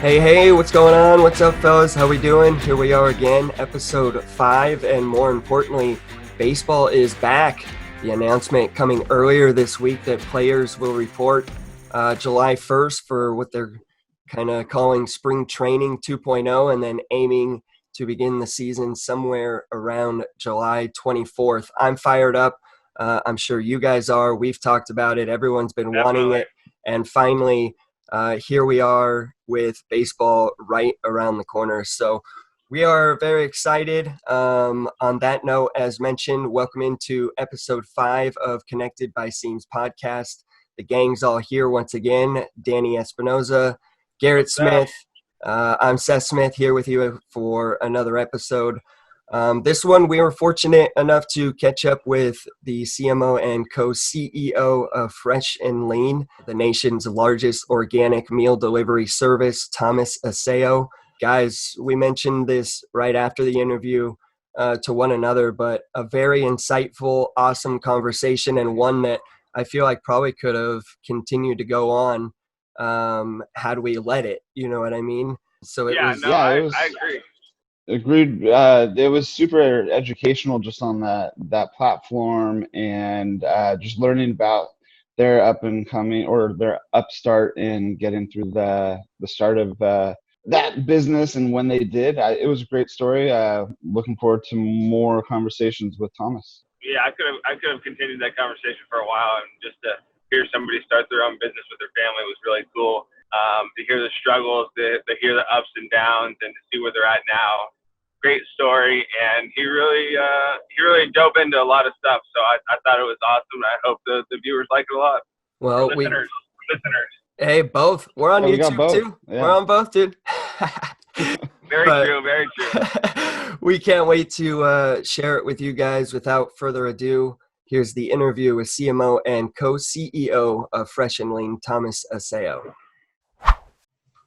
Hey, what's going on? What's up, fellas? How we doing? Here we are again, episode 5, and more importantly, baseball is back. The announcement coming earlier this week that players will report July 1st for what they're kind of calling spring training 2.0, and then aiming to begin the season somewhere around July 24th. I'm fired up. I'm sure you guys are. We've talked about it. Everyone's been wanting it. And finally, here we are with baseball right around the corner. So we are very excited. On that note, as mentioned, welcome into episode 5 of Connected by Seams podcast. The gang's all here once again. Danny Espinoza, Garrett Smith. I'm Seth Smith here with you for another episode. This one, we were fortunate enough to catch up with the CMO and co-CEO of Fresh and Lean, the nation's largest organic meal delivery service, Thomas Asseo. Guys, we mentioned this right after the interview to one another, but a very insightful, awesome conversation, and one that I feel like probably could have continued to go on had we let it. You know what I mean? So I agree. Agreed. It was super educational just on that platform, and just learning about their up and coming or their upstart and getting through the start of that business and when they did. It was a great story. Looking forward to more conversations with Thomas. Yeah, I could have continued that conversation for a while, and just to hear somebody start their own business with their family was really cool. To hear the struggles, to hear the ups and downs, and to see where they're at now. Great story, and he really dove into a lot of stuff. So I thought it was awesome. I hope the viewers like it a lot. Well, listeners. Hey, both. We're on YouTube too. Yeah. We're on both, dude. Very true. We can't wait to share it with you guys. Without further ado, here's the interview with CMO and co-CEO of Fresh and Lean, Thomas Asseo.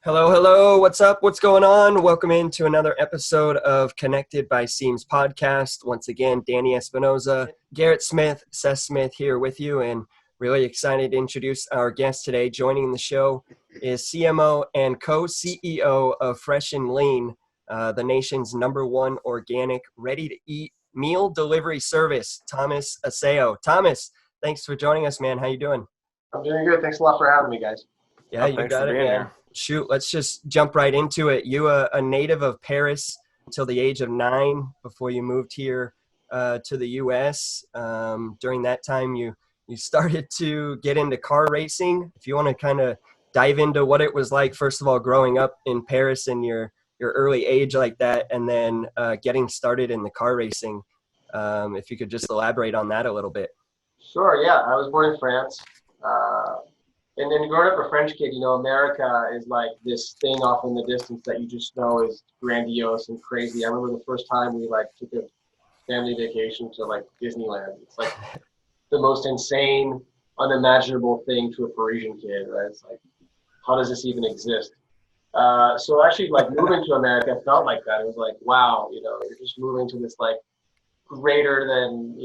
Hello. What's up? What's going on? Welcome into another episode of Connected by Seams podcast. Once again, Danny Espinoza, Garrett Smith, Seth Smith here with you, and really excited to introduce our guest today. Joining the show is CMO and co-CEO of Fresh and Lean, the nation's #1 organic, ready-to-eat meal delivery service, Thomas Asseo. Thomas, thanks for joining us, man. How you doing? I'm doing good. Thanks a lot for having me, guys. Yeah, you got it, man. Here. Shoot, let's just jump right into it. You a native of Paris until the age of 9 before you moved here to the U.S. During that time, you started to get into car racing. If you want to kind of dive into what it was like, first of all, growing up in Paris in your early age like that, and then getting started in the car racing, if you could just elaborate on that a little bit. Sure, yeah. I was born in France. And then growing up a French kid, America is like this thing off in the distance that you just know is grandiose and crazy. I remember the first time we took a family vacation to Disneyland. It's like the most insane, unimaginable thing to a Parisian kid, right? It's like, how does this even exist? So actually moving to America felt like that. It was like, wow, you're just moving to this greater than,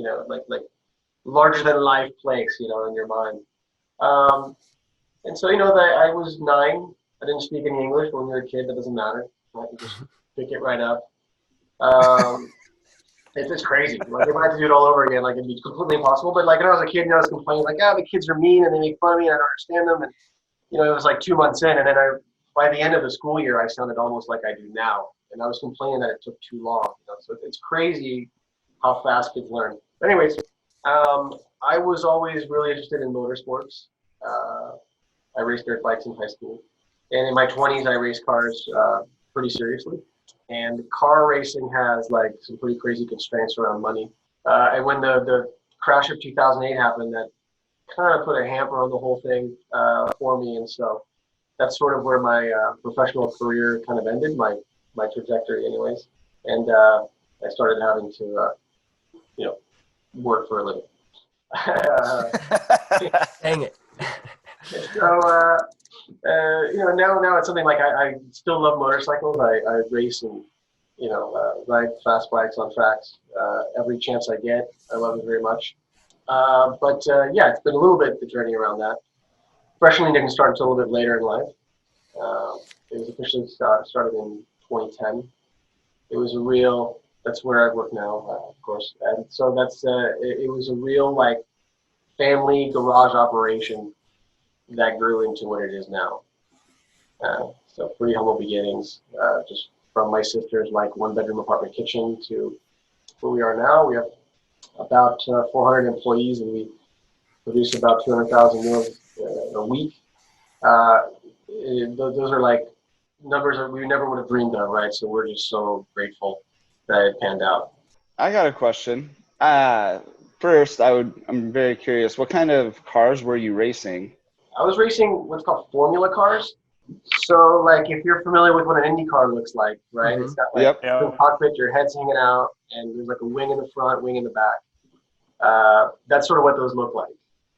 larger than life place, in your mind. And so, I was 9. I didn't speak any English. When you're a kid, that doesn't matter. I can just pick it right up. It's crazy. If I had to do it all over again, it'd be completely impossible. But when I was a kid, I was complaining, the kids are mean and they make fun of me and I don't understand them. And, it was 2 months in. And then by the end of the school year, I sounded almost like I do now. And I was complaining that it took too long. So it's crazy how fast kids learn. But anyways, I was always really interested in motorsports. I raced dirt bikes in high school, and in my 20s, I raced cars pretty seriously. And car racing has some pretty crazy constraints around money. And when the crash of 2008 happened, that kind of put a hamper on the whole thing for me. And so that's sort of where my professional career kind of ended, my trajectory anyways. And I started having to, work for a living. Dang it. So, now it's something like I still love motorcycles. I race and, ride fast bikes on tracks every chance I get. I love it very much. But it's been a little bit the journey around that. Professionally didn't start until a little bit later in life. It was officially started in 2010. It was that's where I work now, of course. And so it was a real like family garage operation that grew into what it is now. So pretty humble beginnings, just from my sister's like 1-bedroom apartment kitchen to where we are now. We have about 400 employees, and we produce about 200,000 meals a week. Those are like numbers that we never would have dreamed of, right? So we're just so grateful that it panned out. I got a question. First, I'm very curious. What kind of cars were you racing? I was racing what's called formula cars. So, like, if you're familiar with what an Indy car looks like, right? Mm-hmm. It's got like the cockpit, your head's hanging out, and there's like a wing in the front, wing in the back. That's sort of what those look like.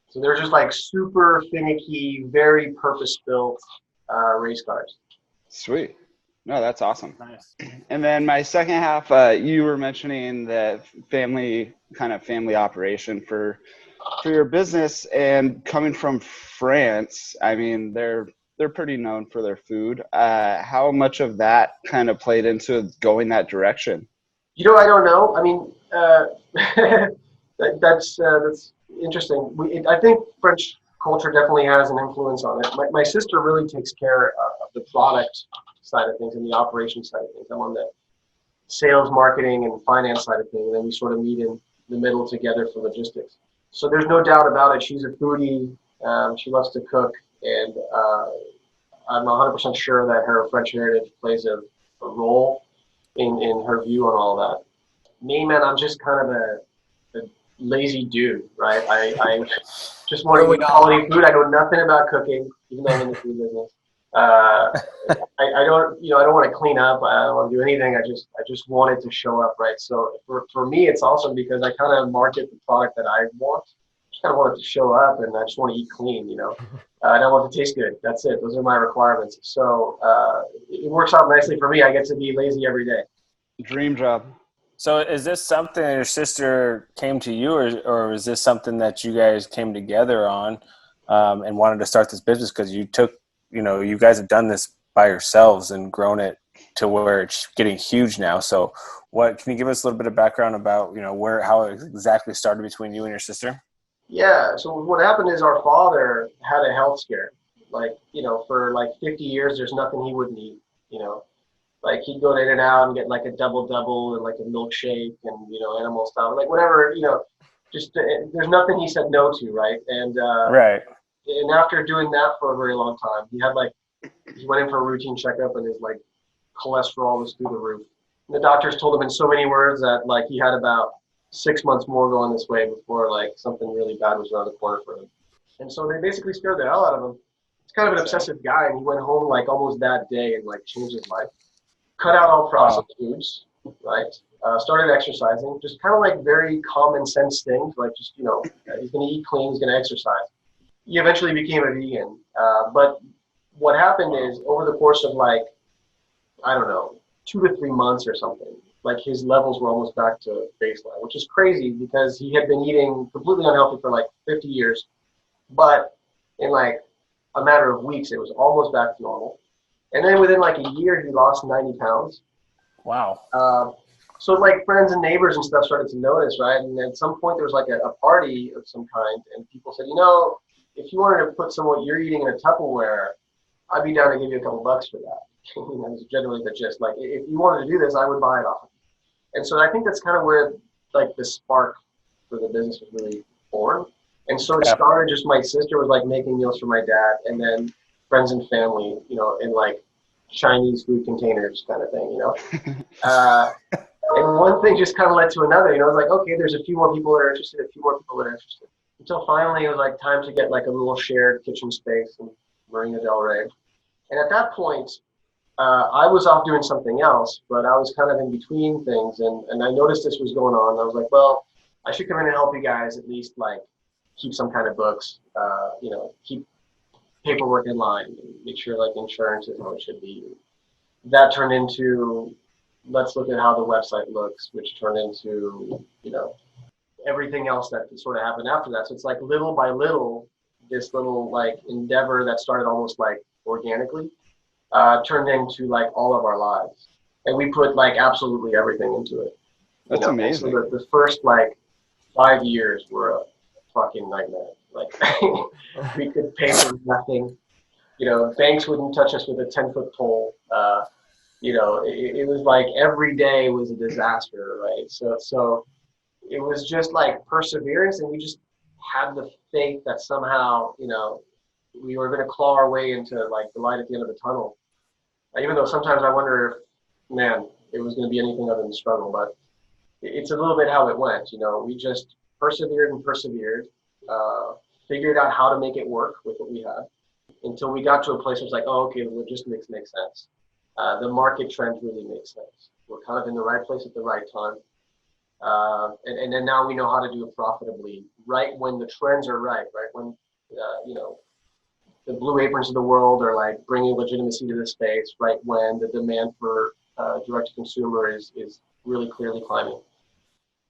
So they're just like super finicky, very purpose-built race cars. Sweet. No, that's awesome. Nice. And then my second half, you were mentioning the family operation for your business, and coming from France, I mean, they're pretty known for their food. How much of that kind of played into going that direction? I don't know. I mean, that's interesting. I think French culture definitely has an influence on it. My sister really takes care of the product side of things and the operation side of things. I'm on the sales, marketing, and finance side of things, and then we sort of meet in the middle together for logistics. So there's no doubt about it. She's a foodie. She loves to cook, and I'm 100% sure that her French heritage plays a role in her view on all that. Me, man, I'm just kind of a lazy dude, right? I just want to eat quality food. I know nothing about cooking, even though I'm in the food business. I don't want to clean up. I don't want to do anything. I just want it to show up, right? So for me, it's awesome because I kind of market the product that I want. Just kind of want it to show up, and I just want to eat clean, I don't want it to taste good. That's it. Those are my requirements. So it works out nicely for me. I get to be lazy every day. Dream job. So is this something that your sister came to you, or is this something that you guys came together on and wanted to start this business because you guys have done this by yourselves and grown it to where it's getting huge now. So can you give us a little bit of background about, how it exactly started between you and your sister? Yeah. So what happened is our father had a health scare. For 50 years, there's nothing he wouldn't eat, Like he'd go in and out and get like a double and like a milkshake and, animal style, like whatever, just there's nothing he said no to. Right. And, right. And after doing that for a very long time, he went in for a routine checkup and his like cholesterol was through the roof. And the doctors told him in so many words that like he had about 6 months more going this way before like something really bad was around the corner for him. And so they basically scared the hell out of him. He's kind of an obsessive guy, and he went home like almost that day and like changed his life. Cut out all processed foods, right? Started exercising, just kind of like very common sense things, like just, he's going to eat clean, he's going to exercise. He eventually became a vegan. But what happened is over the course of 2 to 3 months or something, like his levels were almost back to baseline, which is crazy because he had been eating completely unhealthy for like 50 years. But in like a matter of weeks, it was almost back to normal. And then within like a year, he lost 90 pounds. Wow. So like friends and neighbors and stuff started to notice, right? And at some point there was like a party of some kind, and people said, if you wanted to put some of what you're eating in a Tupperware, I'd be down to give you a couple bucks for that. It's generally the gist. Like if you wanted to do this, I would buy it off of you. And so I think that's kind of where like the spark for the business was really born. And so it started just my sister was like making meals for my dad, and then friends and family, in like Chinese food containers kind of thing, And one thing just kind of led to another, it was like, okay, there's a few more people that are interested, until finally it was like time to get like a little shared kitchen space in Marina Del Rey. And at that point, I was off doing something else, but I was kind of in between things, and I noticed this was going on. I was like, well, I should come in and help you guys at least like keep some kind of books, keep paperwork in line, and make sure like insurance is how it should be. That turned into, let's look at how the website looks, which turned into, everything else that sort of happened after that. So it's like little by little, this little like endeavor that started almost like organically turned into like all of our lives. And we put like absolutely everything into it. That's amazing. So the first like 5 years were a fucking nightmare. Like we could pay for nothing. Banks wouldn't touch us with a 10-foot pole. It was like every day was a disaster, right? So it was just like perseverance, and we just had the faith that somehow, we were going to claw our way into like the light at the end of the tunnel. Even though sometimes I wonder if, man, it was going to be anything other than struggle, but it's a little bit how it went. We just persevered and persevered, figured out how to make it work with what we had until we got to a place where it's like, oh, okay, the logistics make sense. The market trends really make sense. We're kind of in the right place at the right time. And then now we know how to do it profitably, right when the trends are right when, the Blue Aprons of the world are like bringing legitimacy to the space, right when the demand for direct-to-consumer is really clearly climbing.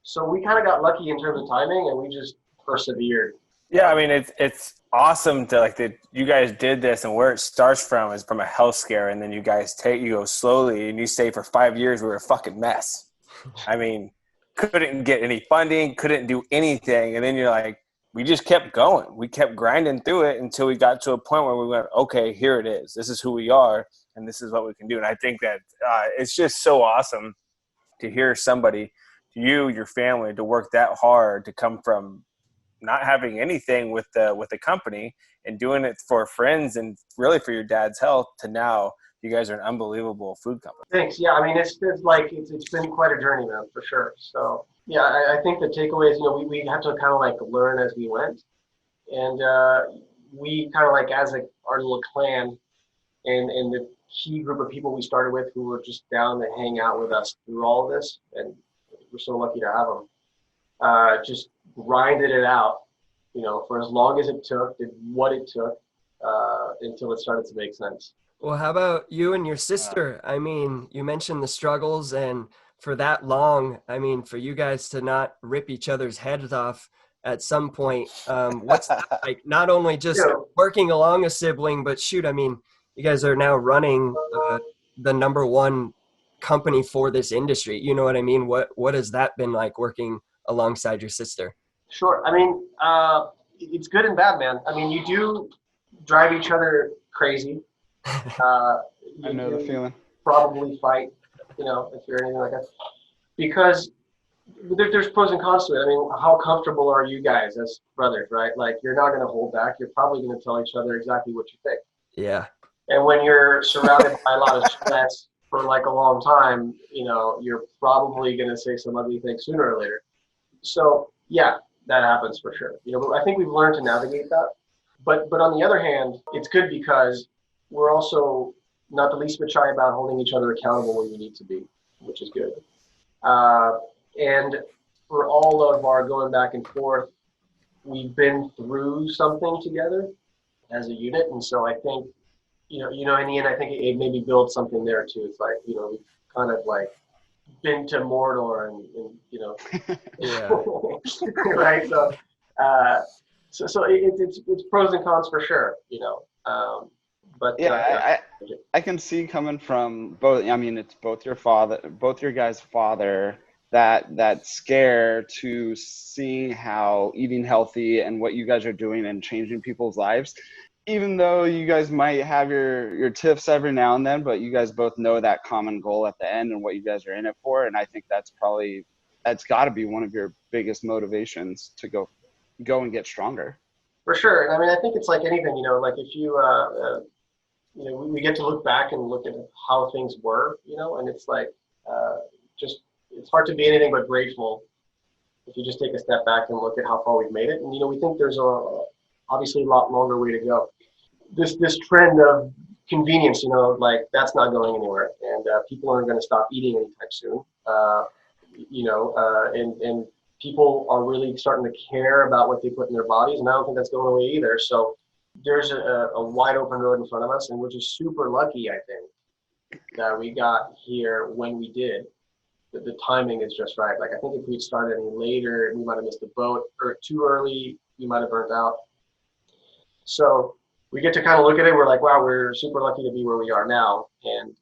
So we kind of got lucky in terms of timing, and we just persevered. Yeah, I mean, it's awesome to like that you guys did this, and where it starts from is from a health scare, and then you guys you go slowly, and you stay for 5 years. We were a fucking mess. I mean, couldn't get any funding, couldn't do anything, and then you're like, we just kept going. We kept grinding through it until we got to a point where we went, okay, here it is. This is who we are, and this is what we can do. And I think that it's just so awesome to hear somebody, you, your family, to work that hard to come from not having anything with the company and doing it for friends and really for your dad's health to now you guys are an unbelievable food company. Thanks. Yeah, I mean, it's been quite a journey, man, for sure. So yeah, I think the takeaway is, we have to kind of like learn as we went, and we kind of like as our little clan and the key group of people we started with who were just down to hang out with us through all of this, and we're so lucky to have them. Just grinded it out, for as long as it took, did what it took until it started to make sense. Well, how about you and your sister? I mean, you mentioned the struggles, and for that long, I mean, for you guys to not rip each other's heads off at some point, what's that like? Not only just working along a sibling, but shoot, I mean, you guys are now running the number one company for this industry. You know what I mean? What has that been like working alongside your sister? Sure. I mean, it's good and bad, man. I mean, you do drive each other crazy. I know the feeling. Probably fight, if you're anything like that, because there's pros and cons to it. I mean, how comfortable are you guys as brothers, right? Like, you're not going to hold back. You're probably going to tell each other exactly what you think. Yeah. And when you're surrounded by a lot of stress for like a long time, you're probably going to say some ugly things sooner or later. So yeah, that happens for sure. But I think we've learned to navigate that. But on the other hand, it's good because we're also not the least bit shy about holding each other accountable when we need to be, which is good. And for all of our going back and forth, we've been through something together as a unit. And so I think, in the end, I think it maybe builds something there too. It's like, we've kind of like been to Mordor and Yeah. right. So it's pros and cons for sure, But yeah, I can see coming from both. I mean, it's both your guys' father, that scare to seeing how eating healthy and what you guys are doing and changing people's lives. Even though you guys might have your tiffs every now and then, but you guys both know that common goal at the end and what you guys are in it for. And I think that's got to be one of your biggest motivations to go and get stronger. For sure. And I mean, I think it's like anything, like if you, we get to look back and look at how things were, and it's like, it's hard to be anything but grateful if you just take a step back and look at how far we've made it. And, we think there's obviously a lot longer way to go. This trend of convenience, like that's not going anywhere, and people aren't going to stop eating anytime soon. And people are really starting to care about what they put in their bodies, and I don't think that's going away either. So there's a wide open road in front of us, and we're just super lucky, I think, that we got here when we did. The timing is just right. Like, I think if we'd started any later, we might have missed the boat, or too early, we might have burnt out. So we get to kind of look at it. We're like, wow, we're super lucky to be where we are now, and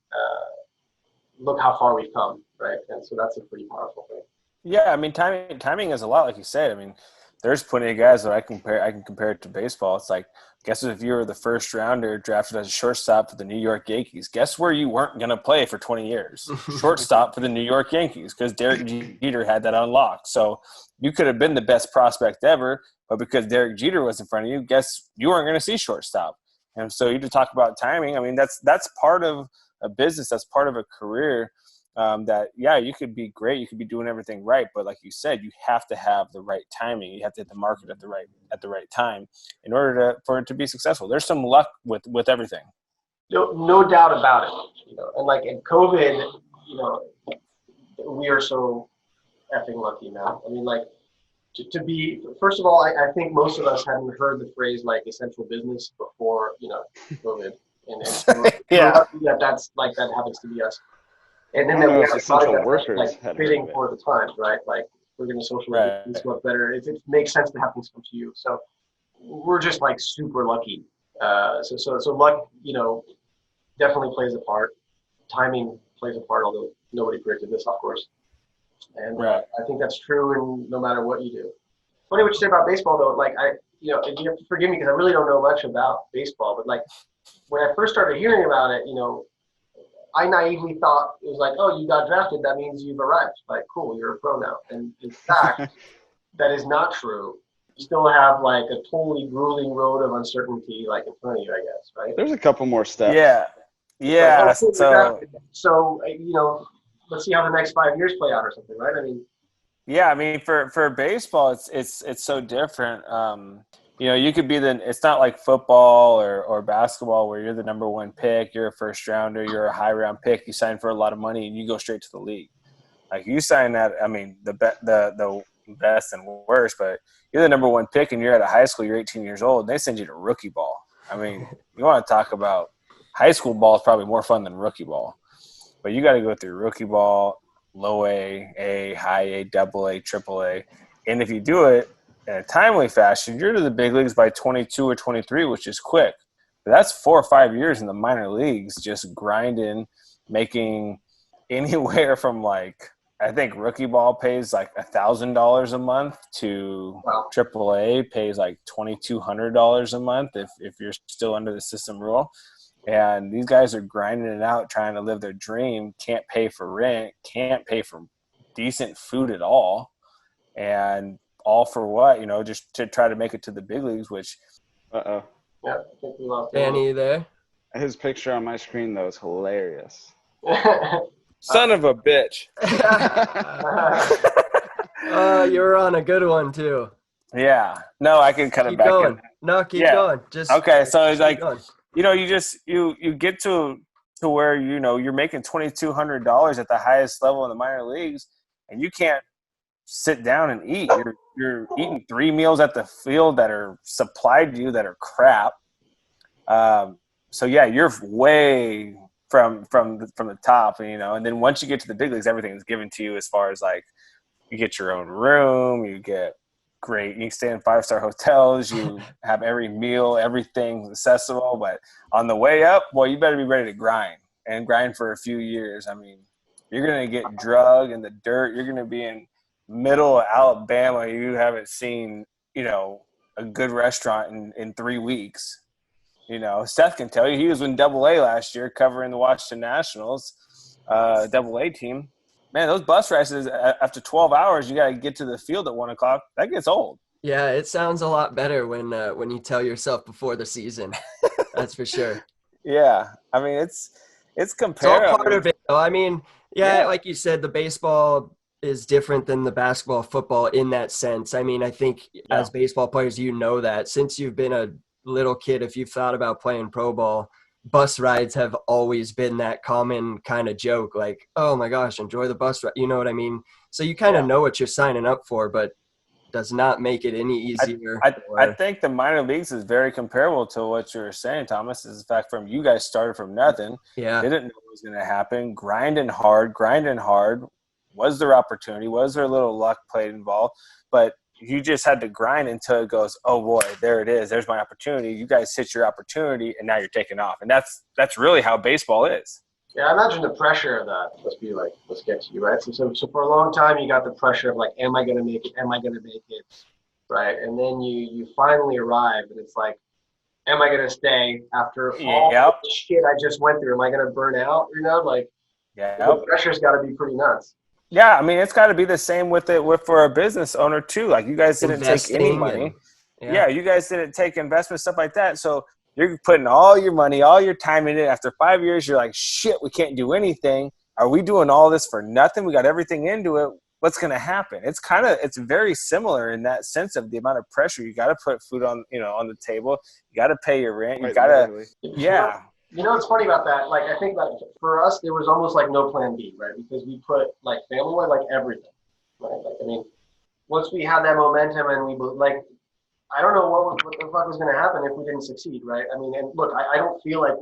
look how far we've come, right? And so that's a pretty powerful thing. Yeah, I mean, timing is a lot, like you said. I mean, there's plenty of guys that I can compare it to baseball. It's like, guess if you were the first rounder drafted as a shortstop for the New York Yankees, guess where you weren't going to play for 20 years? Shortstop for the New York Yankees, because Derek Jeter had that unlocked. So you could have been the best prospect ever, but because Derek Jeter was in front of you, guess you weren't going to see shortstop. And so you to talk about timing, I mean, that's part of a business, that's part of a career. You could be great, you could be doing everything right, but like you said, you have to have the right timing. You have to hit the market at the right time in order for it to be successful. There's some luck with everything. No doubt about it. And like in COVID, we are so effing lucky now. I mean, like to be, first of all, I think most of us hadn't heard the phrase like essential business before, COVID, and so yeah, that happens to be us. And then we have essential workers like fitting for the times, right? Like, we're going to socialize this much better. It makes sense to have things come to you. So we're just like super lucky. So luck, definitely plays a part. Timing plays a part, although nobody predicted this, of course. And I think that's true in no matter what you do. Funny what you say about baseball, though. Like, and you have to forgive me because I really don't know much about baseball. But like, when I first started hearing about it, I naively thought it was like, oh, you got drafted, that means you've arrived. Like, cool, you're a pro now. And in fact, that is not true. You still have like a totally grueling road of uncertainty like in front of you, I guess, right? There's a couple more steps. Yeah. Like, so let's see how the next 5 years play out or something, right? I mean, yeah, I mean, for baseball, it's so different. You could be it's not like football or basketball where you're the number one pick, you're a first rounder, you're a high round pick, you sign for a lot of money and you go straight to the league. Like, you sign that, I mean, the best and worst, but you're the number one pick and you're at a high school, you're 18 years old, and they send you to rookie ball. I mean, you want to talk about high school is probably more fun than rookie ball, but you got to go through rookie ball, low A, high A, double A, triple A. And if you do it in a timely fashion, you're to the big leagues by 22 or 23, which is quick. But that's 4 or 5 years in the minor leagues, just grinding, making anywhere from I think rookie ball pays like $1,000 a month to AAA pays like $2,200 a month if you're still under the system rule. And these guys are grinding it out, trying to live their dream, can't pay for rent, can't pay for decent food at all. And all for what? Just to try to make it to the big leagues, which yeah, I think we lost Danny there. His picture on my screen, though, is hilarious. son of a bitch. You're on a good one too. Yeah. No, I can cut keep it back going. in. No, keep going. Just okay. So it's like, going. you get to where, you're making $2,200 at the highest level in the minor leagues, and you can't sit down and eat. You're eating 3 meals at the field that are supplied to you that are crap. So yeah, you're way from the top, and then once you get to the big leagues, everything is given to you as far as like, you get your own room, you stay in 5-star hotels, you have every meal, everything's accessible. But on the way up, boy, you better be ready to grind for a few years. I mean, you're going to get drugged in the dirt. You're going to be in middle of Alabama. You haven't seen, a good restaurant in 3 weeks. Seth can tell you, he was in Double-A last year covering the Washington Nationals, Double-A team. Man, those bus races, after 12 hours, you got to get to the field at 1 o'clock. That gets old. Yeah, it sounds a lot better when you tell yourself before the season. That's for sure. Yeah, I mean, it's comparable. It's all part of it, though. I mean, yeah, like you said, the baseball is different than the basketball, football in that sense. I mean, I think as baseball players, that since you've been a little kid, if you've thought about playing pro ball, bus rides have always been that common kind of joke, like, oh my gosh, enjoy the bus ride. You know what I mean? So you kind of know what you're signing up for, but does not make it any easier. I think the minor leagues is very comparable to what you were saying, Thomas. Is the fact from you guys started from nothing. Yeah. Didn't know what was going to happen. Grinding hard. Was there opportunity? Was there a little luck played involved? But you just had to grind until it goes, oh boy, there it is. There's my opportunity. You guys hit your opportunity, and now you're taking off. And that's really how baseball is. Yeah, I imagine the pressure of that must be like, let's get to you, right? So for a long time, you got the pressure of like, am I going to make it? Am I going to make it? Right? And then you finally arrive, and it's like, am I going to stay after all the shit I just went through? Am I going to burn out? You know, like, the pressure's got to be pretty nuts. Yeah, I mean, it's got to be the same with for a business owner too. Like, you guys didn't take any money. You guys didn't take investment, stuff like that. So you're putting all your money, all your time in it. After 5 years, you're like, shit, we can't do anything. Are we doing all this for nothing? We got everything into it. What's going to happen? It's very similar in that sense of the amount of pressure. You got to put food on the table. You got to pay your rent. You got to, You know what's funny about that? Like, I think that for us, there was almost like no plan B, right? Because we put like family, like everything, right? Like, I mean, once we had that momentum and we like, I don't know what the fuck was going to happen if we didn't succeed, right? I mean, and look, I don't feel like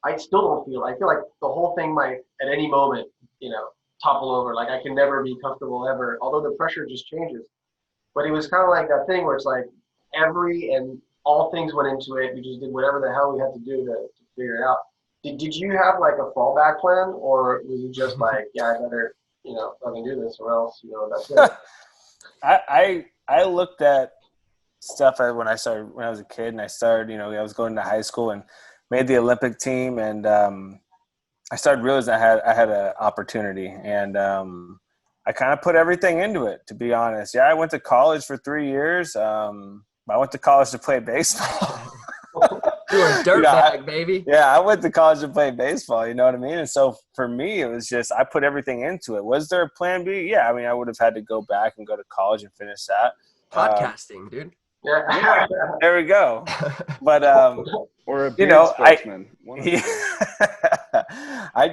I feel like the whole thing might at any moment, topple over. Like, I can never be comfortable ever, although the pressure just changes. But it was kind of like that thing where it's like all things went into it. We just did whatever the hell we had to do to figure it out. Did you have like a fallback plan, or was it just like, yeah, I better, fucking do this or else, that's it? I looked at stuff when I was a kid, and I started, I was going to high school and made the Olympic team, and I started realizing I had an opportunity, and I kind of put everything into it, to be honest. Yeah, I went to college for 3 years. I went to college to play baseball. You were a dirtbag, baby. Yeah, I went to college to play baseball, you know what I mean? And so for me, it was just I put everything into it. Was there a plan B? Yeah, I mean, I would have had to go back and go to college and finish that. Podcasting, dude. Yeah. There we go. But or a beard sportsman. I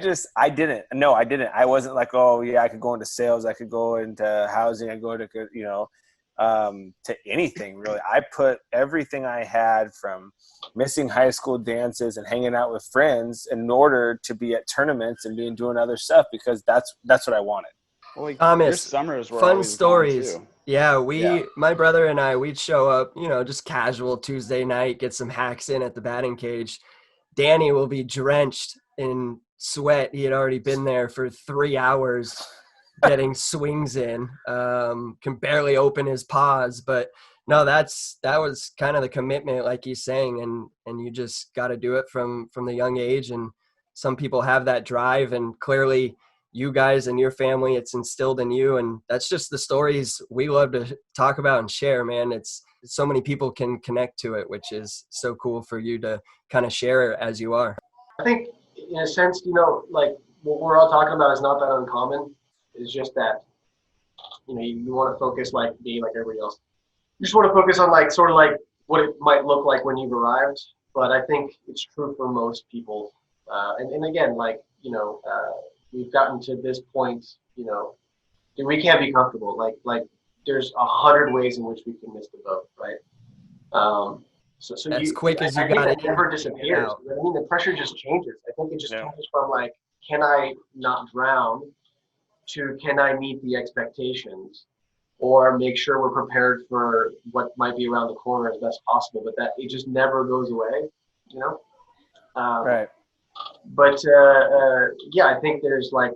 didn't. No, I didn't. I wasn't like, oh yeah, I could go into sales, I could go into housing, I go to to anything really. I put everything I had, from missing high school dances and hanging out with friends, in order to be at tournaments and doing other stuff, because that's what I wanted. Well, like, Thomas, your summers were fun stories. Yeah, Yeah. my brother and I, we'd show up, just casual Tuesday night, get some hacks in at the batting cage. Danny will be drenched in sweat. He had already been there for 3 hours getting swings in, can barely open his paws. But no, that was kind of the commitment, like he's saying, and you just got to do it from the young age. And some people have that drive, and clearly you guys and your family, it's instilled in you. And that's just the stories we love to talk about and share, man. It's so many people can connect to it, which is so cool for you to kind of share it as you are. I think in a sense, like what we're all talking about is not that uncommon. It's just that, you want to focus like being like everybody else. You just want to focus on like sort of like what it might look like when you've arrived. But I think it's true for most people. And again, like, we've gotten to this point, we can't be comfortable. Like there's 100 ways in which we can miss the boat, right? So as quick as you I got think it, that never disappears. I mean, the pressure just changes. I think it just changes from like, can I not drown, to can I meet the expectations, or make sure we're prepared for what might be around the corner as best possible. But that it just never goes away, Right. But yeah, I think there's like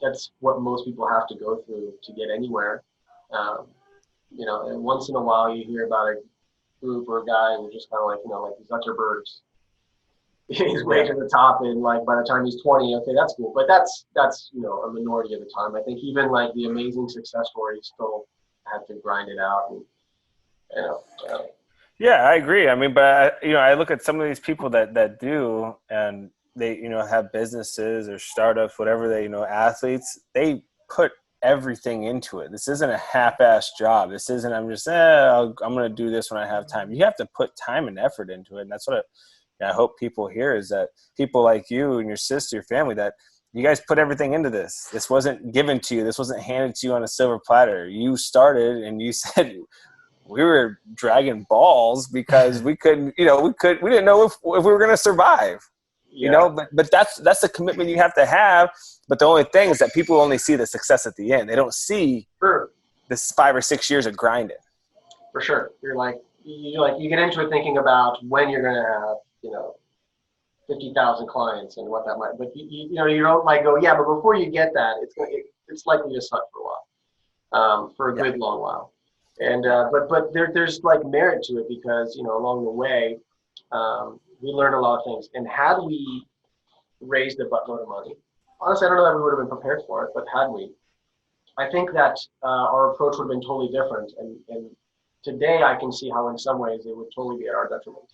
that's what most people have to go through to get anywhere. And once in a while you hear about a group or a guy who's just kind of like, like Zuckerberg's, he's way to the top, and like by the time he's 20, okay, that's cool. But that's a minority of the time. I think even like the amazing success stories still have to grind it out, and Yeah, I agree. I mean, but I look at some of these people that do, and they have businesses or startups, whatever athletes. They put everything into it. This isn't a half-ass job. This isn't I'm just I'm going to do this when I have time. You have to put time and effort into it, and that's what I hope people hear is that people like you and your sister, your family, that you guys put everything into this. This wasn't given to you. This wasn't handed to you on a silver platter. You started and you said, we were dragging balls because we couldn't, we didn't know if we were going to survive, but that's the commitment you have to have. But the only thing is that people only see the success at the end. They don't see this 5 or 6 years of grinding. For sure. You get into it thinking about when you're going to have, 50,000 clients and what that might, but you don't go, yeah, but before you get that, it's likely to suck for a while, for a good long while. And, but there's merit to it because, along the way, we learned a lot of things. And had we raised a buttload of money, honestly, I don't know that we would have been prepared for it, but had we, I think that our approach would have been totally different. And today I can see how in some ways it would totally be at our detriment.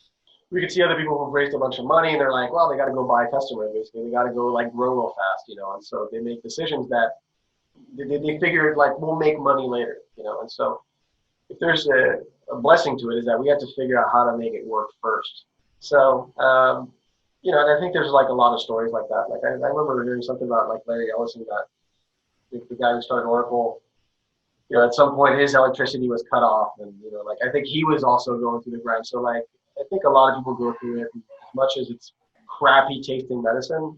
We could see other people who've raised a bunch of money and they're like, well, they got to go buy customers, basically. They got to go grow real fast, and so they make decisions that they figured we'll make money later, and so if there's a blessing to it is that we have to figure out how to make it work first. So, and I think there's a lot of stories like that. I remember hearing something about Larry Ellison, that the guy who started Oracle, at some point his electricity was cut off, and I think he was also going through the grind. So I think a lot of people go through it. As much as it's crappy tasting medicine,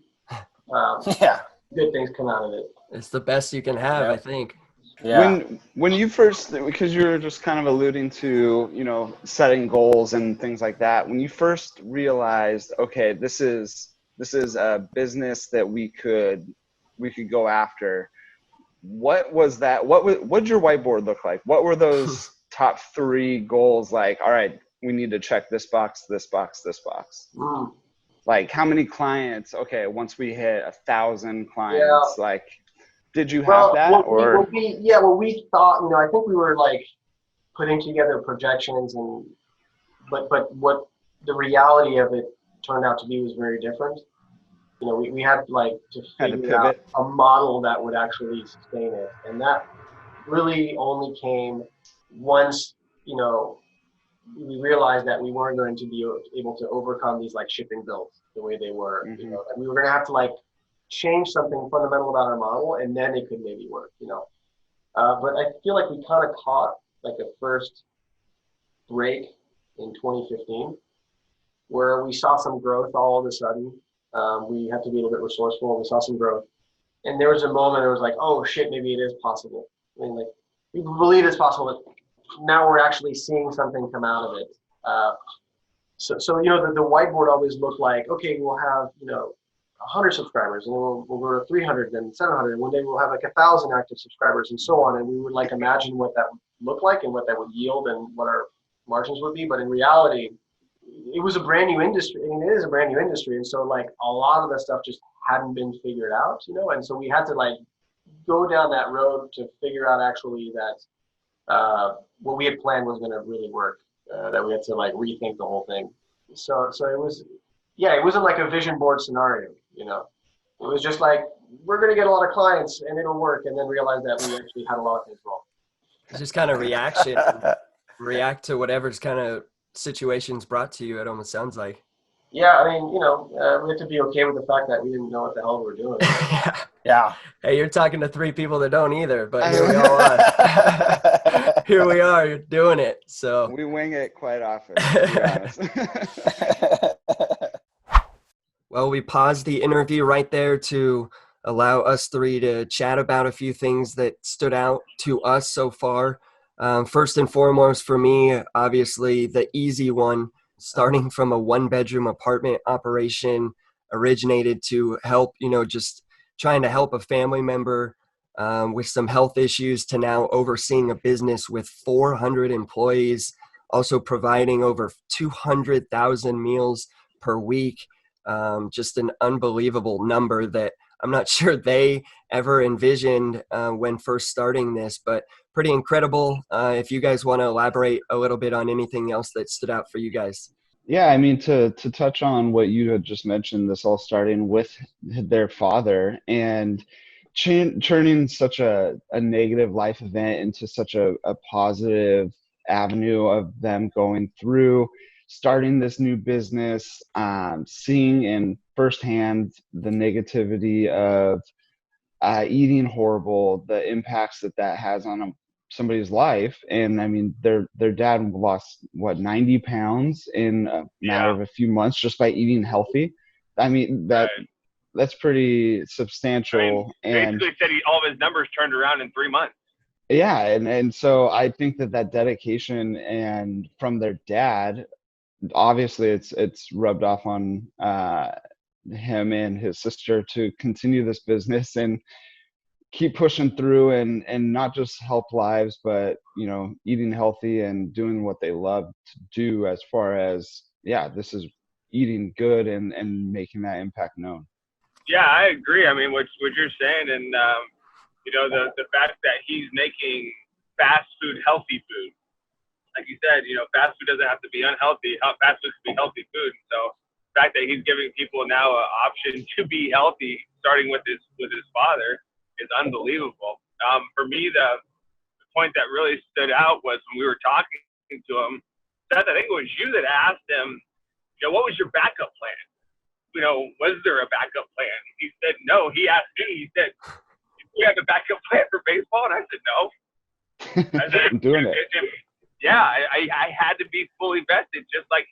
good things come out of it. It's the best you can have, I think. Yeah. When you first, because you were just kind of alluding to, setting goals and things like that. When you first realized, okay, this is a business that we could go after. What was that? What did your whiteboard look like? What were those top 3 goals? All right, we need to check this box, this box, this box. How many clients? Okay, once we hit 1,000 clients, did you have that? We thought, I think we were putting together projections, but what the reality of it turned out to be was very different. We had to figure out a model that would actually sustain it, and that really only came once we realized that we weren't going to be able to overcome these shipping bills the way they were. Mm-hmm. That we were going to have to change something fundamental about our model, and then it could maybe work. But I feel like we kind of caught a first break in 2015, where we saw some growth all of a sudden. We had to be a little bit resourceful. We saw some growth, and there was a moment. It was oh shit, maybe it is possible. I mean, we believe it's possible, but now we're actually seeing something come out of it. So the whiteboard always looked okay, we'll have 100 subscribers, and then we'll go to 300, then 700, and one day we'll have 1,000 active subscribers, and so on. And we would imagine what that would look like and what that would yield and what our margins would be. But in reality, it was a brand new industry. I mean, it is a brand new industry, and so a lot of the stuff just hadn't been figured out, and so we had to go down that road to figure out actually that what we had planned was going to really work. That we had to rethink the whole thing. So it was, it wasn't a vision board scenario. It was just we're going to get a lot of clients and it'll work, and then realize that we actually had a lot of things wrong. It's just kind of react to whatever's kind of situations brought to you. It almost sounds like. Yeah, I mean, we have to be okay with the fact that we didn't know what the hell we were doing. Yeah. Hey, you're talking to 3 people that don't either, but here we all are. Here we are, you're doing it. So we wing it quite often, to be honest. Well, we paused the interview right there to allow us 3 to chat about a few things that stood out to us so far. First and foremost, for me, obviously the easy one, starting from a 1-bedroom apartment operation, originated to help, just trying to help a family member with some health issues, to now overseeing a business with 400 employees, also providing over 200,000 meals per week. Just an unbelievable number that I'm not sure they ever envisioned when first starting this, but pretty incredible. If you guys want to elaborate a little bit on anything else that stood out for you guys. Yeah, I mean, to touch on what you had just mentioned, this all starting with their father and turning such a negative life event into such a positive avenue of them going through starting this new business, seeing in firsthand the negativity of eating horrible, the impacts that has on somebody's life. And I mean, their dad lost what, 90 pounds in a matter of a few months just by eating healthy. I mean, that's pretty substantial. And basically said all of his numbers turned around in 3 months. yeah, and so I think that dedication and from their dad, obviously it's rubbed off on him and his sister to continue this business and keep pushing through and not just help lives, but eating healthy and doing what they love to do, as far as this is eating good and making that impact known. Yeah, I agree. I mean, what you're saying, and the fact that he's making fast food healthy food. Like you said, fast food doesn't have to be unhealthy. Fast food can be healthy food. So the fact that he's giving people now an option to be healthy, starting with his father, is unbelievable. For me, the point that really stood out was when we were talking to him. Seth, I think it was you that asked him, what was your backup plan? Was there a backup plan? He said no. He asked me. He said, "Do you have a backup plan for baseball?" And I said, "No." I said, I'm doing it. Yeah, I had to be fully vested, just like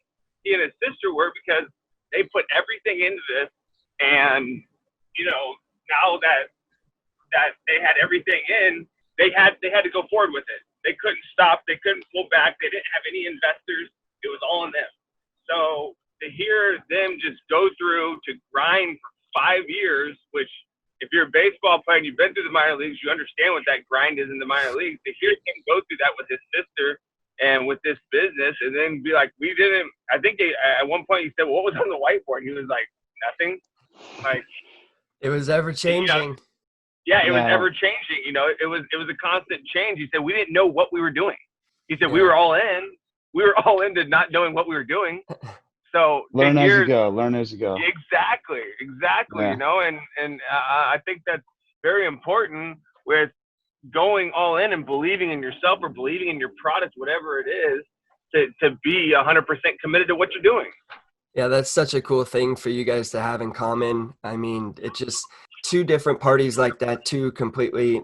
he and his sister were, because they put everything into this. And now that they had everything in, they had to go forward with it. They couldn't stop. They couldn't pull back. They didn't have any investors. It was all in them. So to hear them just go through to grind for 5 years, which if you're a baseball player and you've been through the minor leagues, you understand what that grind is in the minor leagues. To hear him go through that with his sister and with this business, and then be like, I think at one point he said, well, what was on the whiteboard? And he was like, nothing. Like, it was ever changing. Yeah, it was ever changing. It was a constant change. He said, we didn't know what we were doing. He said, we were all in. We were all into not knowing what we were doing. So learn as you go. Exactly. Yeah. And I think that's very important with going all in and believing in yourself or believing in your product, whatever it is, to be 100% committed to what you're doing. Yeah, that's such a cool thing for you guys to have in common. I mean, it's just two different parties like that, two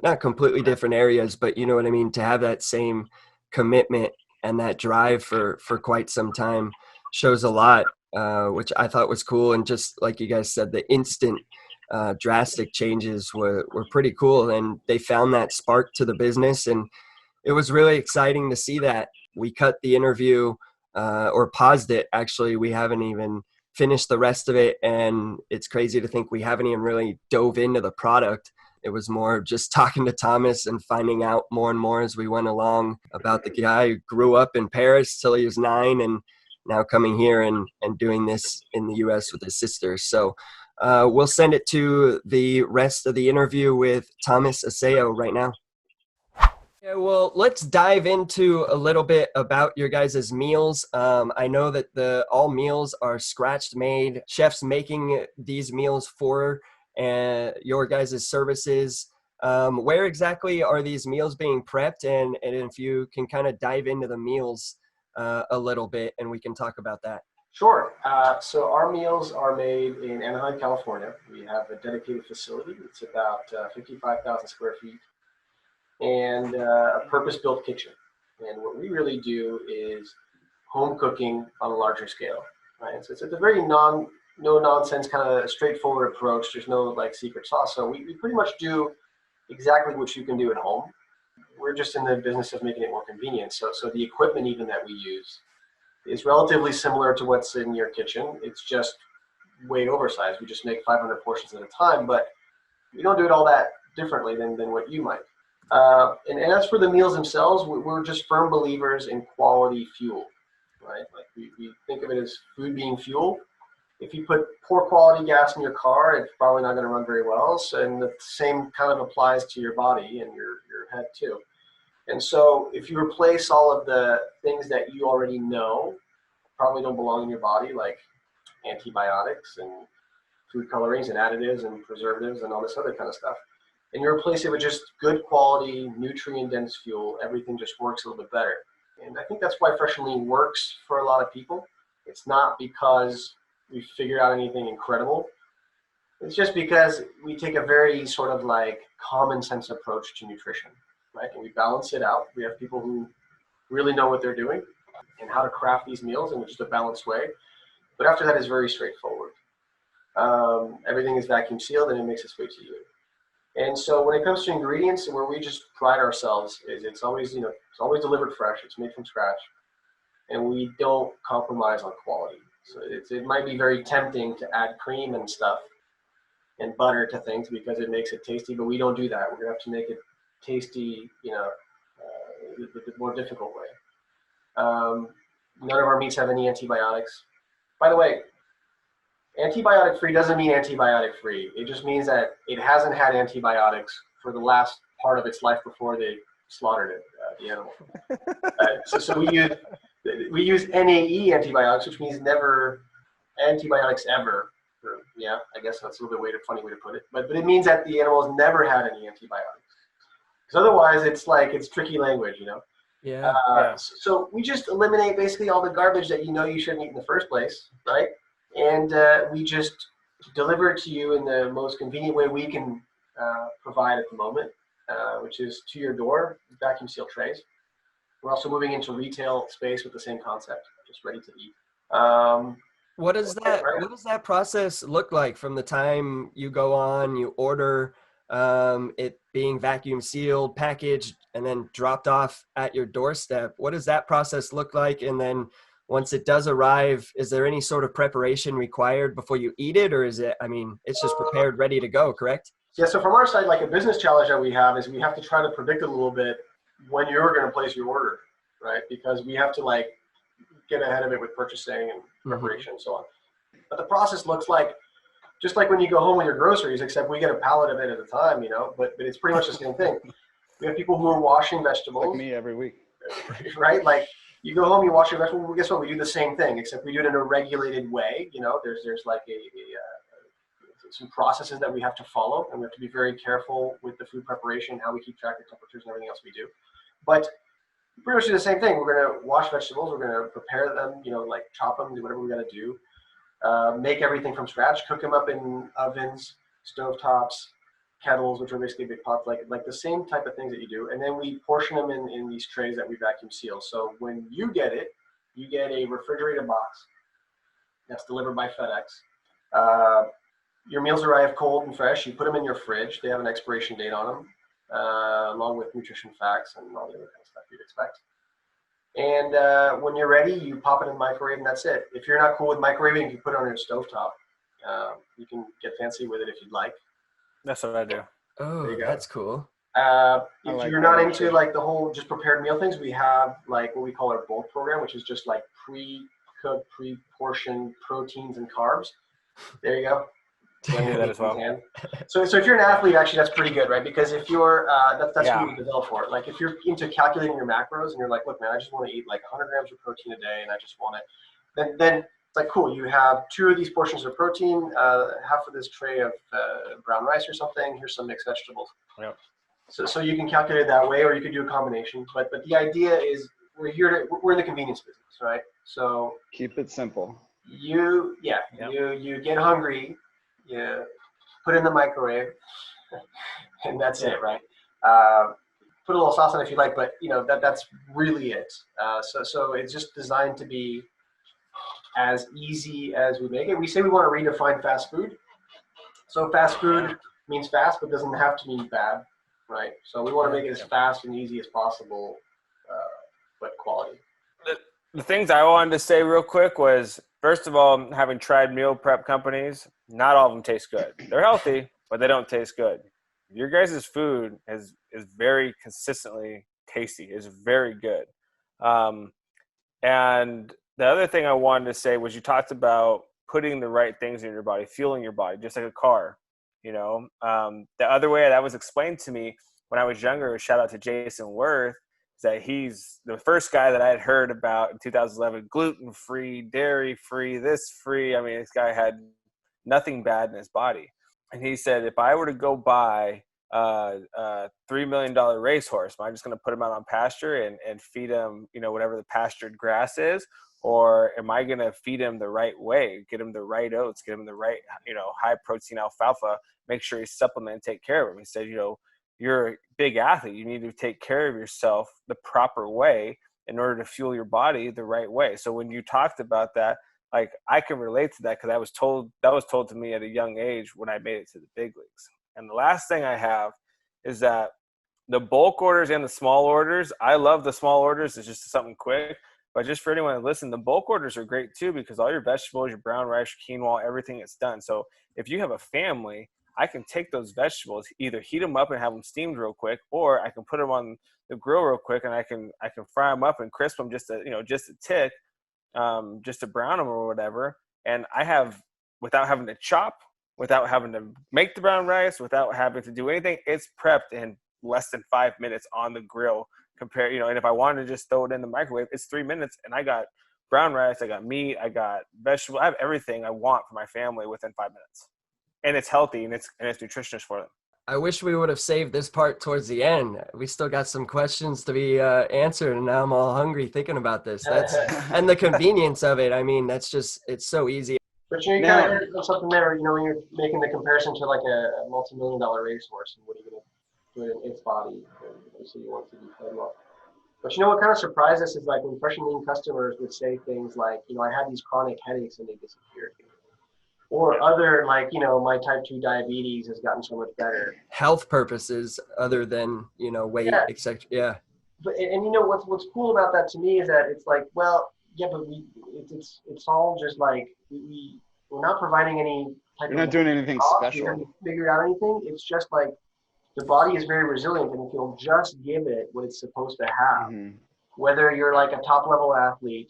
not completely different areas, but you know what I mean, to have that same commitment and that drive for quite some time shows a lot, which I thought was cool. And just like you guys said, the instant drastic changes were pretty cool, and they found that spark to the business, and it was really exciting to see that. We cut the interview or paused it. Actually, we haven't even finished the rest of it, and it's crazy to think we haven't even really dove into the product. It was more just talking to Thomas and finding out more and more as we went along about the guy who grew up in Paris till he was 9 and now coming here and doing this in the US with his sister. So we'll send it to the rest of the interview with Thomas Asseo right now. Yeah, well, let's dive into a little bit about your guys' meals. I know that all meals are scratch made. Chefs making these meals for your guys' services. Where exactly are these meals being prepped? And if you can kind of dive into the meals a little bit, and we can talk about that. Sure. So our meals are made in Anaheim, California. We have a dedicated facility. It's about 55,000 square feet and a purpose-built kitchen. And what we really do is home cooking on a larger scale, right? So it's a very no-nonsense kind of straightforward approach. There's no secret sauce. So we pretty much do exactly what you can do at home. We're just in the business of making it more convenient. So the equipment even that we use is relatively similar to what's in your kitchen. It's just way oversized. We just make 500 portions at a time, but we don't do it all that differently than what you might. And as for the meals themselves, we're just firm believers in quality fuel, right? Like we think of it as food being fuel. If you put poor quality gas in your car, it's probably not going to run very well. So, and the same kind of applies to your body and your head too. And so if you replace all of the things that you already know probably don't belong in your body, like antibiotics and food colorings and additives and preservatives and all this other kind of stuff, and you replace it with just good quality, nutrient-dense fuel, everything just works a little bit better. And I think that's why Fresh and Lean works for a lot of people. It's not because we figured out anything incredible. It's just because we take a very sort of like common sense approach to nutrition, right? And we balance it out. We have people who really know what they're doing and how to craft these meals in just a balanced way. But after that is very straightforward. Everything is vacuum sealed and it makes its way to you. And so when it comes to ingredients, where we just pride ourselves is it's always, it's always delivered fresh. It's made from scratch, and we don't compromise on quality. So it might be very tempting to add cream and stuff and butter to things because it makes it tasty, but we don't do that. We're gonna have to make it tasty, the more difficult way. None of our meats have any antibiotics. By the way, antibiotic free doesn't mean antibiotic free. It just means that it hasn't had antibiotics for the last part of its life before they slaughtered it, the animal. So we use NAE antibiotics, which means never antibiotics ever. I guess that's a little bit funny way to put it. But it means that the animal has never had any antibiotics. Because otherwise, it's tricky language, Yeah. So we just eliminate basically all the garbage that you shouldn't eat in the first place, right? And we just deliver it to you in the most convenient way we can provide at the moment, which is to your door, vacuum seal trays. We're also moving into retail space with the same concept, just ready to eat. What does that process look like from the time you go on, you order, it being vacuum sealed, packaged, and then dropped off at your doorstep? What does that process look like? And then once it does arrive, is there any sort of preparation required before you eat it? Or is it, it's just prepared, ready to go, correct? Yeah, so from our side, like a business challenge that we have is we have to try to predict a little bit when you're going to place your order, right? Because we have to get ahead of it with purchasing and preparation and so on. But the process looks like just like when you go home with your groceries, except we get a pallet of it at a time, but it's pretty much the same thing. We have people who are washing vegetables. Like me every week. Right? Like you go home, you wash your vegetables. Well, guess what? We do the same thing, except we do it in a regulated way. There's like some processes that we have to follow, and we have to be very careful with the food preparation, how we keep track of temperatures and everything else we do. But pretty much do the same thing. We're going to wash vegetables. We're going to prepare them, chop them, do whatever we got to do. Make everything from scratch, cook them up in ovens, stovetops, kettles, which are basically big pots, like the same type of things that you do. And then we portion them in these trays that we vacuum seal. So when you get it, you get a refrigerated box that's delivered by FedEx. Your meals arrive cold and fresh. You put them in your fridge. They have an expiration date on them, along with nutrition facts and all the other kind of stuff you'd expect. And when you're ready, you pop it in the microwave, and that's it. If you're not cool with microwaving, you can put it on your stovetop. You can get fancy with it if you'd like. That's what I do. Oh, that's cool. If you're not into the whole just prepared meal things, we have what we call our bulk program, which is just pre-cooked, pre-portioned proteins and carbs. There you go. Yeah, that as well. So if you're an athlete, actually, that's pretty good, right? Because if you're, that's what you develop for. Like if you're into calculating your macros and you're like, look, man, I just want to eat 100 grams of protein a day, and I just want it. Then it's like, cool. You have 2 of these portions of protein, half of this tray of brown rice or something. Here's some mixed vegetables. Yep. So you can calculate it that way, or you could do a combination. But the idea is we're in the convenience business, right? So keep it simple. You get hungry. You put it in the microwave, and that's it, right? Put a little sauce on it if you like, but that's really it. So it's just designed to be as easy as we make it. We say we want to redefine fast food. So fast food means fast, but doesn't have to mean bad, right? So we want to make it as fast and easy as possible, but quality. The things I wanted to say real quick was, first of all, having tried meal prep companies, not all of them taste good. They're healthy, but they don't taste good. Your guys' food is very consistently tasty. It's very good. And the other thing I wanted to say was you talked about putting the right things in your body, fueling your body, just like a car. The other way that was explained to me when I was younger, shout out to Jason Worth, is that he's the first guy that I had heard about in 2011, gluten-free, dairy-free, this free. This guy had nothing bad in his body. And he said, if I were to go buy a $3 million racehorse, am I just going to put him out on pasture and feed him, whatever the pastured grass is? or am I going to feed him the right way, get him the right oats, get him the right, high protein alfalfa, make sure you supplement and take care of him. He said, you're a big athlete. You need to take care of yourself the proper way in order to fuel your body the right way. So when you talked about that, like, I can relate to that because that was told to me at a young age when I made it to the big leagues. And the last thing I have is that the bulk orders and the small orders, I love the small orders. It's just something quick. But just for anyone to listen, the bulk orders are great too, because all your vegetables, your brown rice, your quinoa, everything is done. So if you have a family, I can take those vegetables, either heat them up and have them steamed real quick, or I can put them on the grill real quick and I can fry them up and crisp them just a tick, just to brown them or whatever. And I have, without having to chop, without having to make the brown rice, without having to do anything, it's prepped in less than 5 minutes on the grill. And if I wanted to just throw it in the microwave, it's 3 minutes and I got brown rice, I got meat, I got vegetable, I have everything I want for my family within 5 minutes. And it's healthy and it's nutritious for them. I wish we would have saved this part towards the end. We still got some questions to be answered, and now I'm all hungry thinking about this. And the convenience of it. I mean, it's so easy. But you kind of heard something there, when you're making the comparison to like a multi-million-dollar racehorse, and what are you going to do in its body? So you want to be fed well. But what kind of surprised us is like when fresh and lean customers would say things like, I had these chronic headaches and they disappeared. Or other, like, my type 2 diabetes has gotten so much better. Health purposes other than, weight, etc. Yeah. But, and what's cool about that to me is that it's like, well, yeah, but it's all just like, we're not providing any type You're not doing anything special. We haven't figured out anything. It's just like, the body is very resilient, and if you'll just give it what it's supposed to have, whether you're like a top level athlete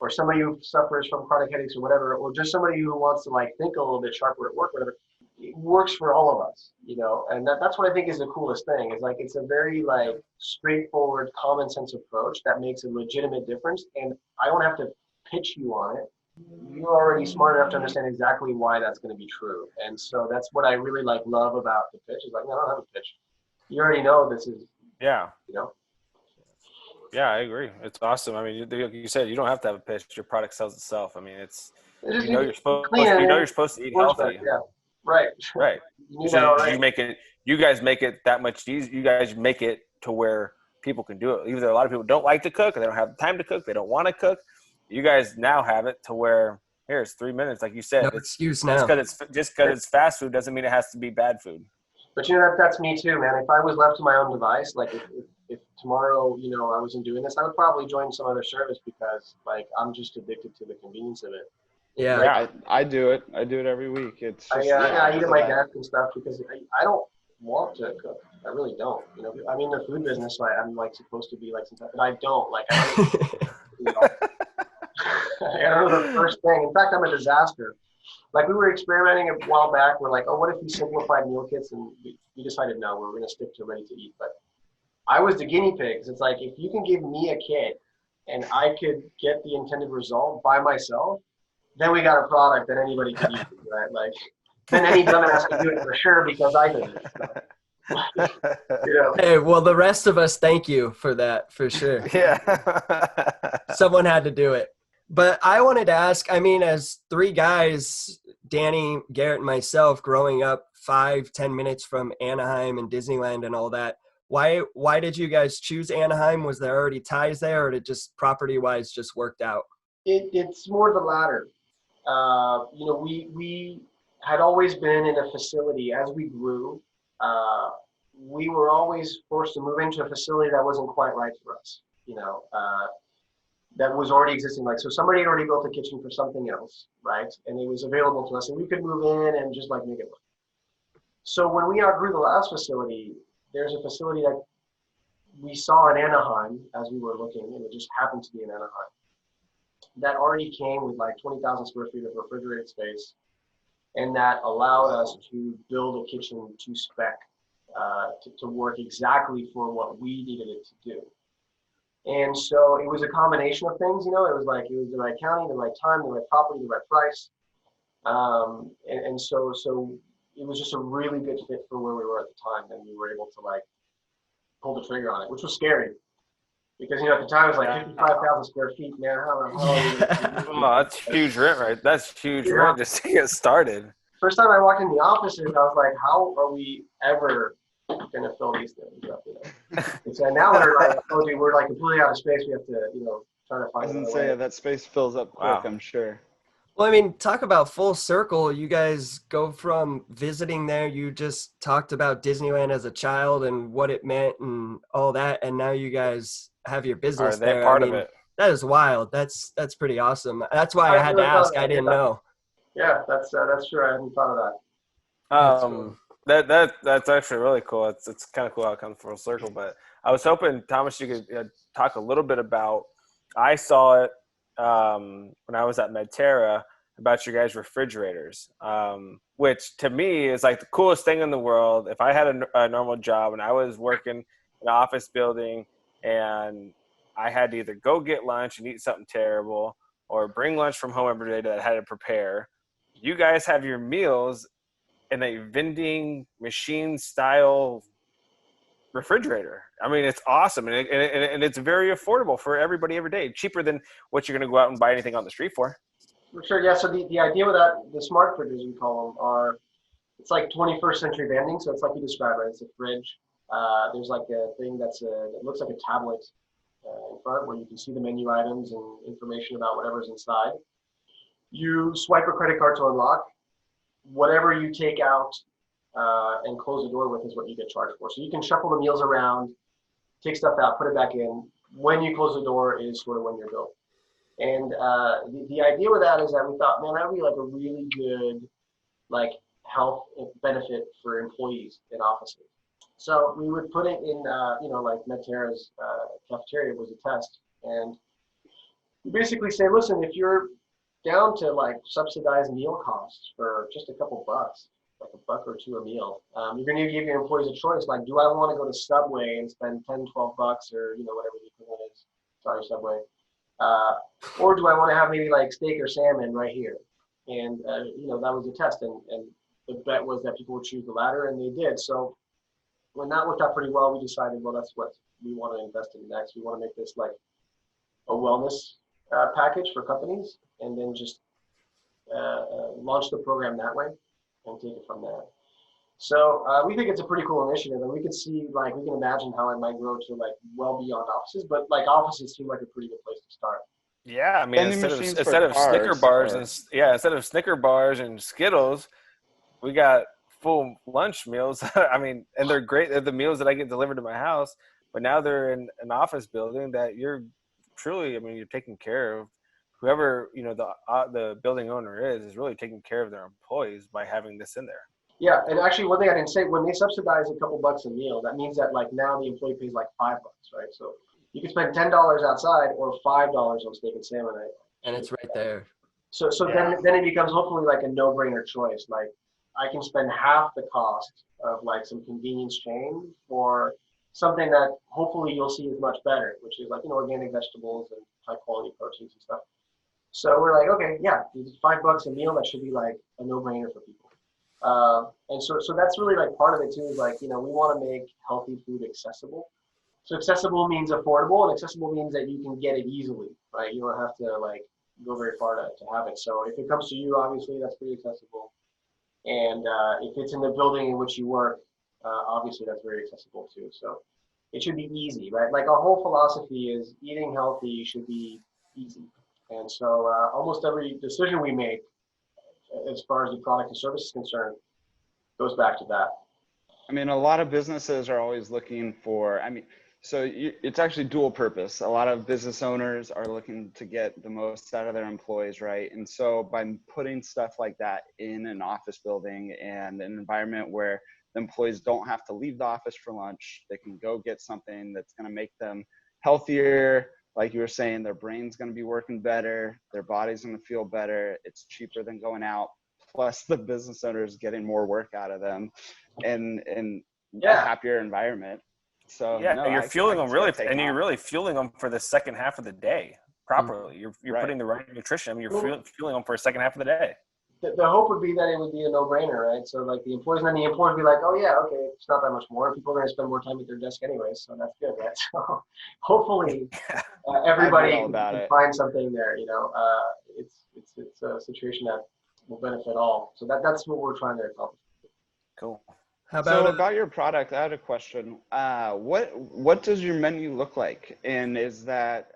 or somebody who suffers from chronic headaches or whatever, or just somebody who wants to like think a little bit sharper at work, whatever, it works for all of us, and that's what I think is the coolest thing, is like, it's a very like straightforward, common sense approach that makes a legitimate difference. And I don't have to pitch you on it. You're already smart enough to understand exactly why that's going to be true. And so that's what I really love about the pitch, is like, no, I don't have a pitch. You already know this is, Yeah, I agree. It's awesome. I mean, like you said, you don't have to have a pitch. Your product sells itself. I mean, you're supposed to eat healthy. Yeah, right. Right. You guys make it that much easier. You guys make it to where people can do it. Either a lot of people don't like to cook, or they don't have the time to cook, they don't want to cook. You guys now have it to where, here's 3 minutes, like you said. No excuse now. Just because it's fast food doesn't mean it has to be bad food. But that's me too, man. If I was left to my own device, like if tomorrow, I wasn't doing this, I would probably join some other service, because like I'm just addicted to the convenience of it. Yeah, I do it. I do it every week. It's just, I eat at my desk and stuff because I don't want to cook. I really don't. I'm in the food business, so I'm like supposed to be like some type, but I don't. Like I don't know the first thing. In fact, I'm a disaster. Like, we were experimenting a while back. We're like, what if we simplified meal kits? And we decided, no, we're going to stick to ready to eat. But I was the guinea pig. It's like, if you can give me a kit and I could get the intended result by myself, then we got a product that anybody could use, right? Like, then any dumbass can do it for sure because I did it. So. Hey, well, the rest of us, thank you for that, for sure. Yeah. Someone had to do it. But I wanted to ask, I mean, as three guys, Danny, Garrett, and myself, growing up 5-10 minutes from Anaheim and Disneyland and all that, why did you guys choose Anaheim? Was there already ties there, or did it just property-wise just worked out? It's more the latter. We had always been in a facility. As we grew, we were always forced to move into a facility that wasn't quite right for us, that was already existing. Like, so somebody had already built a kitchen for something else, right? And it was available to us, and we could move in and just like make it work. So when we outgrew the last facility, there's a facility that we saw in Anaheim as we were looking, and it just happened to be in Anaheim, that already came with like 20,000 square feet of refrigerated space, and that allowed us to build a kitchen to spec, to work exactly for what we needed it to do. And so it was a combination of things, it was the right county, the right time, the right property, the right price. And so it was just a really good fit for where we were at the time. And we were able to like pull the trigger on it, which was scary. Because, at the time it was like 55,000 square feet, man. How are we gonna Oh, that's huge rent, right? That's huge Yeah. rent just to get started. First time I walked in the offices, I was like, how are we ever going to fill these things up, And so now we're like, oh, dude, we're like completely out of space. We have to, try to I find was gonna another say way. that space fills up quick. Wow. I'm sure. Well, I mean, talk about full circle. You guys go from visiting there. You just talked about Disneyland as a child and what it meant and all that, and now you guys have your business Are they there. part I of mean, it? that is wild. That's pretty awesome. That's why I I had to really thought ask. of I that, didn't yeah. know. Yeah, that's true. I hadn't thought of that. That's cool. That's actually really cool. It's kind of cool how it comes full circle. But I was hoping, Thomas, you could talk a little bit about. I saw it when I was at Medterra about your guys' refrigerators, which to me is like the coolest thing in the world. If I had a normal job and I was working in an office building and I had to either go get lunch and eat something terrible or bring lunch from home every day that I had to prepare, you guys have your meals in a vending machine style refrigerator. I mean, it's awesome, and it's very affordable for everybody every day, cheaper than what you're going to go out and buy anything on the street for. For sure, yeah. So the idea with that, the smart fridges we call them, are it's like 21st century vending. So it's like you described, right? It's a fridge. There's like a thing that looks like a tablet in front where you can see the menu items and information about whatever's inside. You swipe a credit card to unlock. Whatever you take out and close the door with is what you get charged for. So you can shuffle the meals around, take stuff out, put it back in. When you close the door is sort of when you're billed. And the idea with that is that we thought, man, that would be like a really good like health benefit for employees in offices. So we would put it in, like Medterra's cafeteria was a test. And we basically say, listen, if you're down to like subsidized meal costs for just a couple bucks, like $1 or $2 a meal, you're going to give your employees a choice. Like, do I want to go to Subway and spend 10, 12 bucks or, whatever the equivalent is? Sorry, Subway. Or do I want to have maybe like steak or salmon right here? And, that was a test. And the bet was that people would choose the latter, and they did. So when that worked out pretty well, we decided, well, that's what we want to invest in next. We want to make this like a wellness package for companies, and then just launch the program that way and take it from there. So we think it's a pretty cool initiative, and we can see, like, we can imagine how it might grow to like well beyond offices, but like offices seem like a pretty good place to start. Yeah, I mean, Vending instead machines of for Snicker cars bars are- instead of Snicker bars and Skittles, we got full lunch meals. I mean, and they're great. They're the meals that I get delivered to my house. But now they're in an office building that you're truly. I mean, you're taking care of whoever the building owner is really taking care of their employees by having this in there. Yeah, and actually, one thing I didn't say, when they subsidize a couple bucks a meal, that means that like now the employee pays like $5, right? So you can spend $10 outside or $5 on steak and salmon. And it's right there. So then it becomes hopefully like a no-brainer choice. Like I can spend half the cost of like some convenience chain for something that hopefully you'll see is much better, which is like organic vegetables and high quality proteins and stuff. So we're like, okay, yeah, it's $5 a meal. That should be like a no-brainer for people. And so that's really like part of it too, is like, we want to make healthy food accessible. So accessible means affordable, and accessible means that you can get it easily, right? You don't have to like go very far to have it. So if it comes to you, obviously that's pretty accessible. And if it's in the building in which you work, obviously that's very accessible too. So it should be easy, right? Like our whole philosophy is eating healthy should be easy. And so almost every decision we make as far as the product and service is concerned goes back to that. I mean, a lot of businesses are always looking for, it's actually dual purpose. A lot of business owners are looking to get the most out of their employees, right? And so by putting stuff like that in an office building and an environment where the employees don't have to leave the office for lunch, they can go get something that's going to make them healthier. Like you were saying, their brain's going to be working better, their body's going to feel better. It's cheaper than going out. Plus the business owners getting more work out of them and a happier environment. So you're fueling them really, and you're really fueling them for the second half of the day properly. You're putting the right nutrition. I mean, you're fueling them for a second half of the day. the hope would be that it would be a no-brainer, right? So like the employees, and then the employees would be like, oh yeah, okay, it's not that much more. People are going to spend more time at their desk anyway, so that's good, right? So hopefully everybody all about can it. find something there. It's a situation that will benefit all. So that's what we're trying to accomplish. Cool. How So about about your product, I had a question. What does your menu look like? And is that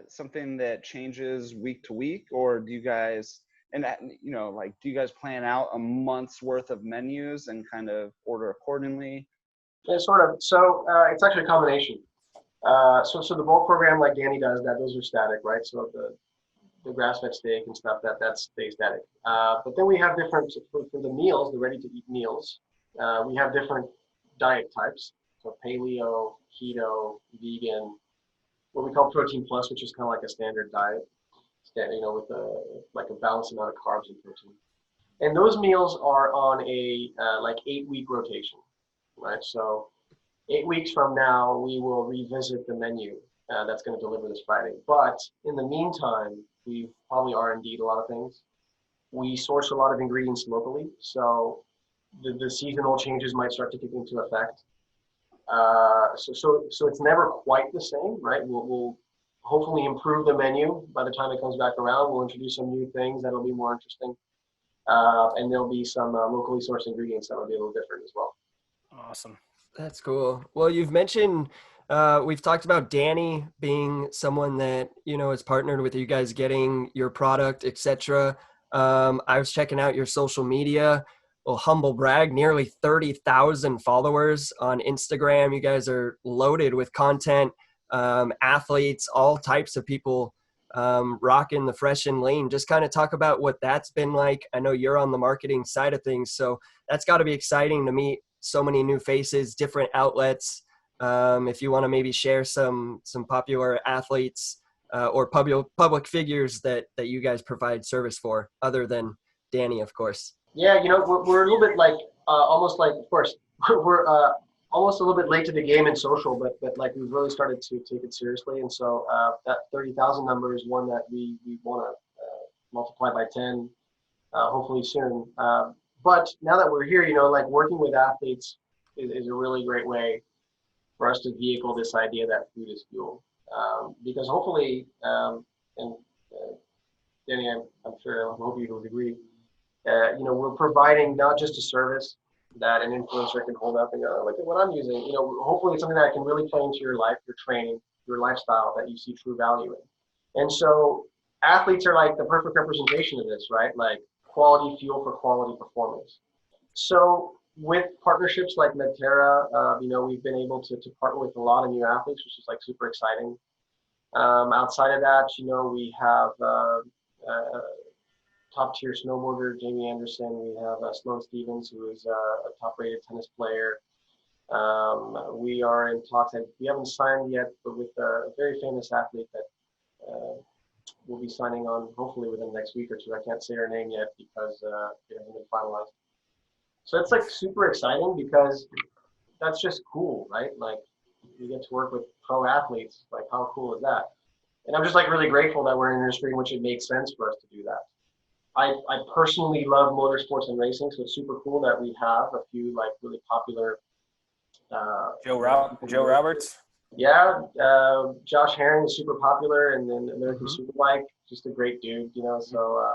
something that changes week to week, or do you guys, do you guys plan out a month's worth of menus and kind of order accordingly? Yeah, sort of. So it's actually a combination. So the bulk program, like Danny does, those are static, right? So the grass-fed steak and stuff that stays static. But then we have different for the meals, the ready-to-eat meals. We have different diet types. So paleo, keto, vegan, what we call protein plus, which is kind of like a standard diet, with a balanced amount of carbs and protein. And those meals are on a 8-week rotation, right? So 8 weeks from now, we will revisit the menu that's going to deliver this Friday. But in the meantime, we've probably R&D'd a lot of things. We source a lot of ingredients locally, so the seasonal changes might start to kick into effect. So it's never quite the same, right? We'll hopefully improve the menu by the time it comes back around. We'll introduce some new things that'll be more interesting, and there'll be some locally sourced ingredients that will be a little different as well. Awesome. That's cool. Well, you've mentioned, we've talked about Danny being someone that, is partnered with you guys getting your product, etc. I was checking out your social media. Well, humble brag, nearly 30,000 followers on Instagram. You guys are loaded with content, athletes, all types of people rocking the fresh and lean. Just kind of talk about what that's been like. I know you're on the marketing side of things, so that's got to be exciting to meet so many new faces, different outlets. If you want to maybe share some popular athletes or public figures that you guys provide service for, other than Danny, of course. Yeah, we're a little bit almost like, of course, we're almost a little bit late to the game in social, but like we've really started to take it seriously. And so that 30,000 number is one that we want to multiply by 10, hopefully soon. But now that we're here, working with athletes is a really great way for us to vehicle this idea that food is fuel. Because hopefully, and Danny, I'm sure, I hope you would agree, we're providing not just a service that an influencer can hold up and go, oh, look at what I'm using. Hopefully it's something that can really play into your life, your training, your lifestyle that you see true value in. And so athletes are like the perfect representation of this, right? Like quality fuel for quality performance. So with partnerships like Medterra, we've been able to partner with a lot of new athletes, which is like super exciting. Outside of that, we have top tier snowboarder Jamie Anderson. We have Sloane Stevens, who is a top rated tennis player. We are in talks, and we haven't signed yet, but with a very famous athlete that we'll be signing on hopefully within the next week or two. I can't say her name yet because it hasn't been finalized. So it's like super exciting because that's just cool, right? Like you get to work with pro athletes. Like how cool is that? And I'm just like really grateful that we're in an industry in which it makes sense for us to do that. I personally love motorsports and racing, so it's super cool that we have a few like really popular. Joe Roberts. Yeah, Josh Herring is super popular, and then American Superbike, just a great dude, So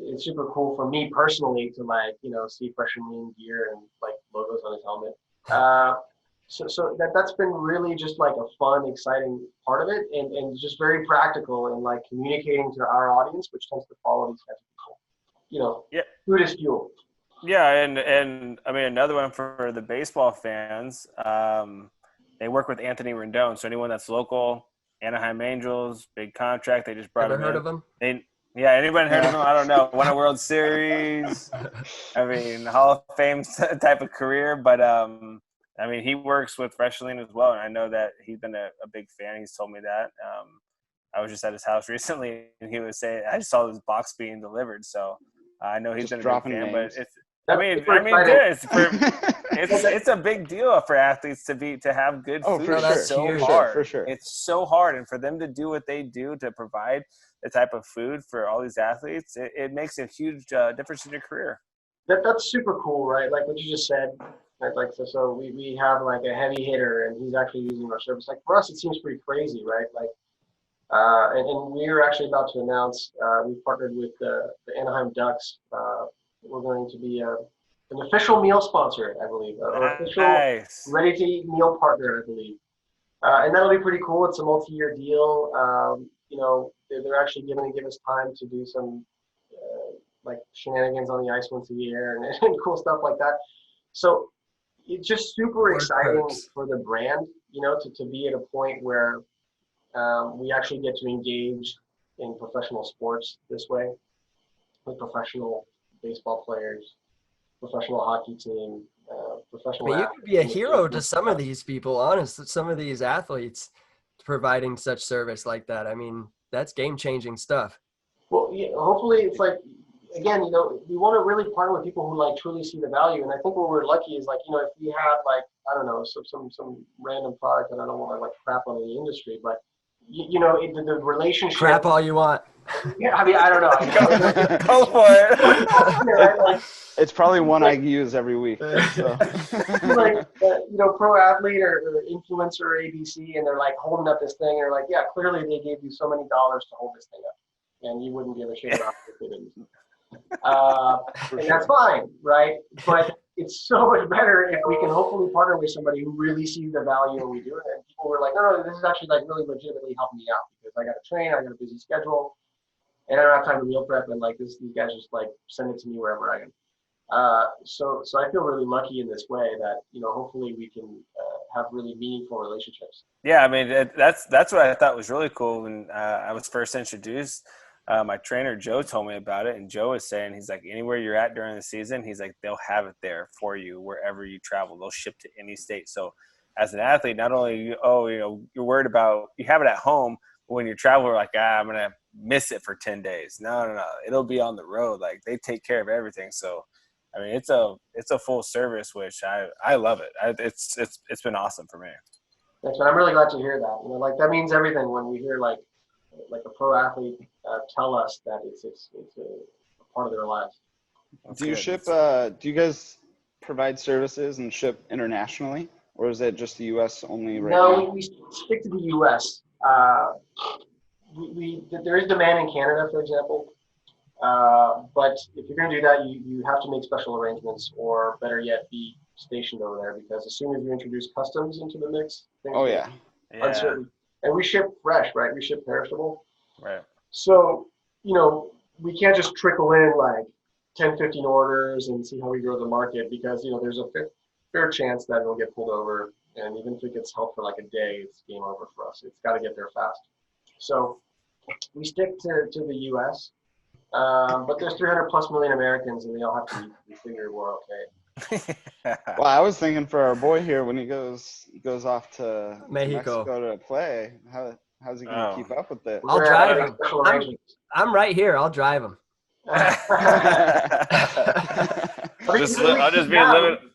it's super cool for me personally to see fresh and lean gear and like logos on his helmet. So that's been really just like a fun, exciting part of it, and just very practical and like communicating to our audience, which tends to follow these kinds of people. Yeah. Food is fuel. Yeah, and I mean another one for the baseball fans. They work with Anthony Rendon, so anyone that's local, Anaheim Angels, big contract. They just brought him in. Ever heard of him? Anybody heard of him? I don't know. Won a World Series. I mean, Hall of Fame type of career, but I mean, he works with Fresh Lean as well, and I know that he's been a big fan. He's told me that. I was just at his house recently, and he was saying, I just saw this box being delivered, so I know he's Just been a big fan. names. But it's a big deal for athletes to have good food. For It's sure. so huge. hard. For sure. It's so hard, and for them to do what they do to provide the type of food for all these athletes, it makes a huge difference in your career. That's super cool, right? Like what you just said. Right? Like so we have like a heavy hitter, and he's actually using our service. Like for us, it seems pretty crazy, right? Like, and we're actually about to announce we've partnered with the Anaheim Ducks. We're going to be an official meal sponsor, I believe, or official ready-to-eat meal partner, I believe. And that'll be pretty cool. It's a multi-year deal. You know, they're actually going to give us time to do some like shenanigans on the ice once a year and cool stuff like that. So it's just super exciting for the brand, you know, to be at a point where we actually get to engage in professional sports this way with professional baseball players, professional hockey team, professional. But you could be a hero to some of these people, honest. Some of these athletes providing such service like that. I mean, that's game-changing stuff. Well, yeah, hopefully it's like, again, you know, we want to really partner with people who like truly see the value. And I think what we're lucky is like, you know, if we had like, I don't know, some random product, and I don't want to like crap on the industry, but you know, the relationship. Crap all you want. Yeah, I mean, I don't know. Go for it. It's probably one I use every week. So. Like, you know, pro athlete or influencer or ABC, and they're like holding up this thing, and they're like, yeah, clearly they gave you so many dollars to hold this thing up, and you wouldn't give a shit about it if they didn't. And that's fine, right? But it's so much better if we can hopefully partner with somebody who really sees the value in what we do. And people were like, no, this is actually like really legitimately helping me out because I got to train, I got a busy schedule, and I don't have time to meal prep. And like these guys just like send it to me wherever I am. So I feel really lucky in this way that, you know, hopefully we can have really meaningful relationships. Yeah, I mean, that's what I thought was really cool when I was first introduced. My trainer, Joe, told me about it, and Joe was saying, he's like, anywhere you're at during the season, he's like, they'll have it there for you wherever you travel. They'll ship to any state. So as an athlete, not only, you know, you're worried about, you have it at home, but when you travel, we're like, I'm going to miss it for 10 days. No. It'll be on the road. Like, they take care of everything. So, I mean, it's a full service, which I love it. It's been awesome for me. Thanks, man. I'm really glad to hear that. You know, like that means everything when we hear like a pro athlete tell us that it's a part of their lives. Do you ship? Do you guys provide services and ship internationally, or is it just the U.S. only right now? No, we stick to the U.S. There is demand in Canada, for example, but if you're going to do that, you have to make special arrangements, or better yet, be stationed over there, because as soon as you introduce customs into the mix, things get uncertain. And we ship fresh, right? We ship perishable. Right. So, you know, we can't just trickle in like 10, 15 orders and see how we grow the market, because, you know, there's a fair chance that it'll get pulled over. And even if it gets held for like a day, it's game over for us. It's got to get there fast. So we stick to the U.S., but there's 300 plus million Americans, and they all have to figure we're okay. Well, I was thinking for our boy here, when he goes off to Mexico to play, how's he going to keep up with it? I'll drive him. I'm right here. I'll drive him.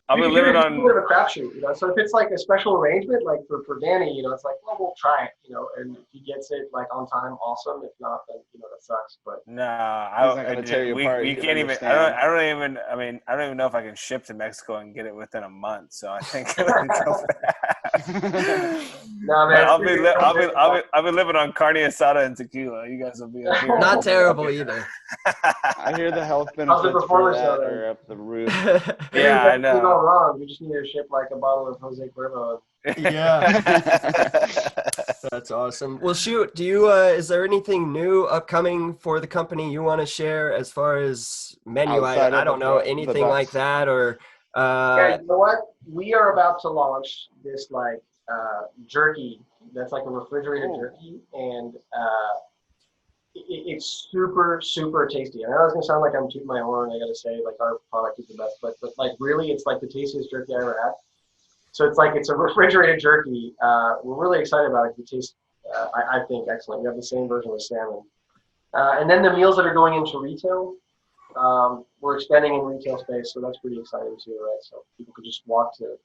I'll be living on. A bit of a crapshoot, you know. So if it's like a special arrangement, like for Danny, you know, it's like, well, we'll try it, you know. And if he gets it like on time, awesome. If not, then you know that sucks. But no, we can't even. I don't even know if I can ship to Mexico and get it within a month. So I think. No, man. I'll be living on carne asada and tequila. You guys will be not terrible either. I hear the health benefits for that are up the roof. Yeah, I know. It's all wrong. We just need to ship like a bottle of Jose Cuervo. Yeah. That's awesome. Well, shoot, do you is there anything new upcoming for the company you want to share as far as menu item? I don't know, anything like that, or yeah, you know what? We are about to launch this like jerky that's like a refrigerated jerky, and it's super, super tasty. I know it's gonna sound like I'm tooting my horn. I gotta say, like, our product is the best, but like really, it's like the tastiest jerky I ever had. So it's a refrigerated jerky. We're really excited about it. It tastes, I think, excellent. We have the same version with salmon. And then the meals that are going into retail, we're expanding in retail space, so that's pretty exciting too, right? So people could just walk to.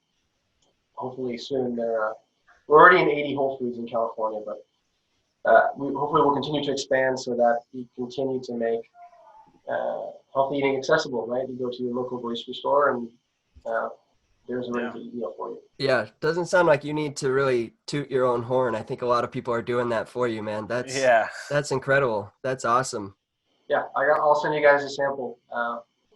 Hopefully soon, we're already in 80 Whole Foods in California, but hopefully we'll continue to expand so that we continue to make healthy eating accessible, right? You go to your local grocery store and there's a ready-to-eat meal for you. Yeah, doesn't sound like you need to really toot your own horn. I think a lot of people are doing that for you, man. That's incredible. That's awesome. Yeah, I'll send you guys a sample.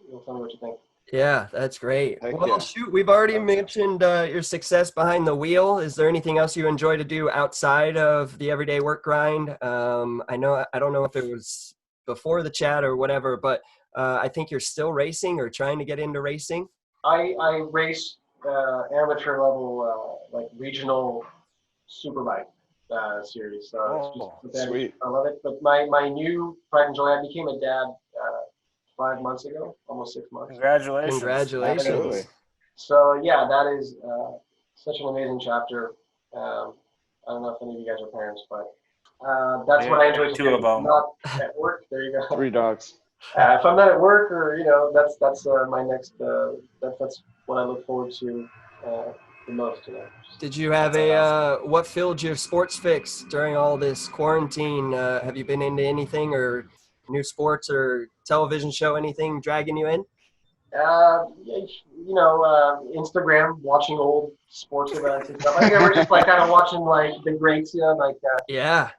You'll tell me what you think. Yeah, that's great. Heck Well, yeah. shoot, we've already mentioned your success behind the wheel. Is there anything else you enjoy to do outside of the everyday work grind? I don't know if it was before the chat or whatever, but I think you're still racing or trying to get into racing. I race amateur level, like regional superbike series. So it's just sweet. I love it. But my new pride and joy, I became a dad 5 months ago, almost 6 months. Congratulations. Absolutely. So yeah, that is such an amazing chapter. I don't know if any of you guys are parents, but that's what I enjoy to two do. of them. Not at work. There you go. 3 dogs. If I'm not at work, or that's my next. That's what I look forward to the most. Did you have what filled your sports fix during all this quarantine? Have you been into anything or new sports or television show, anything dragging you in? Instagram, watching old sports events and stuff. I think we're just like kind of watching like the greats, Yeah,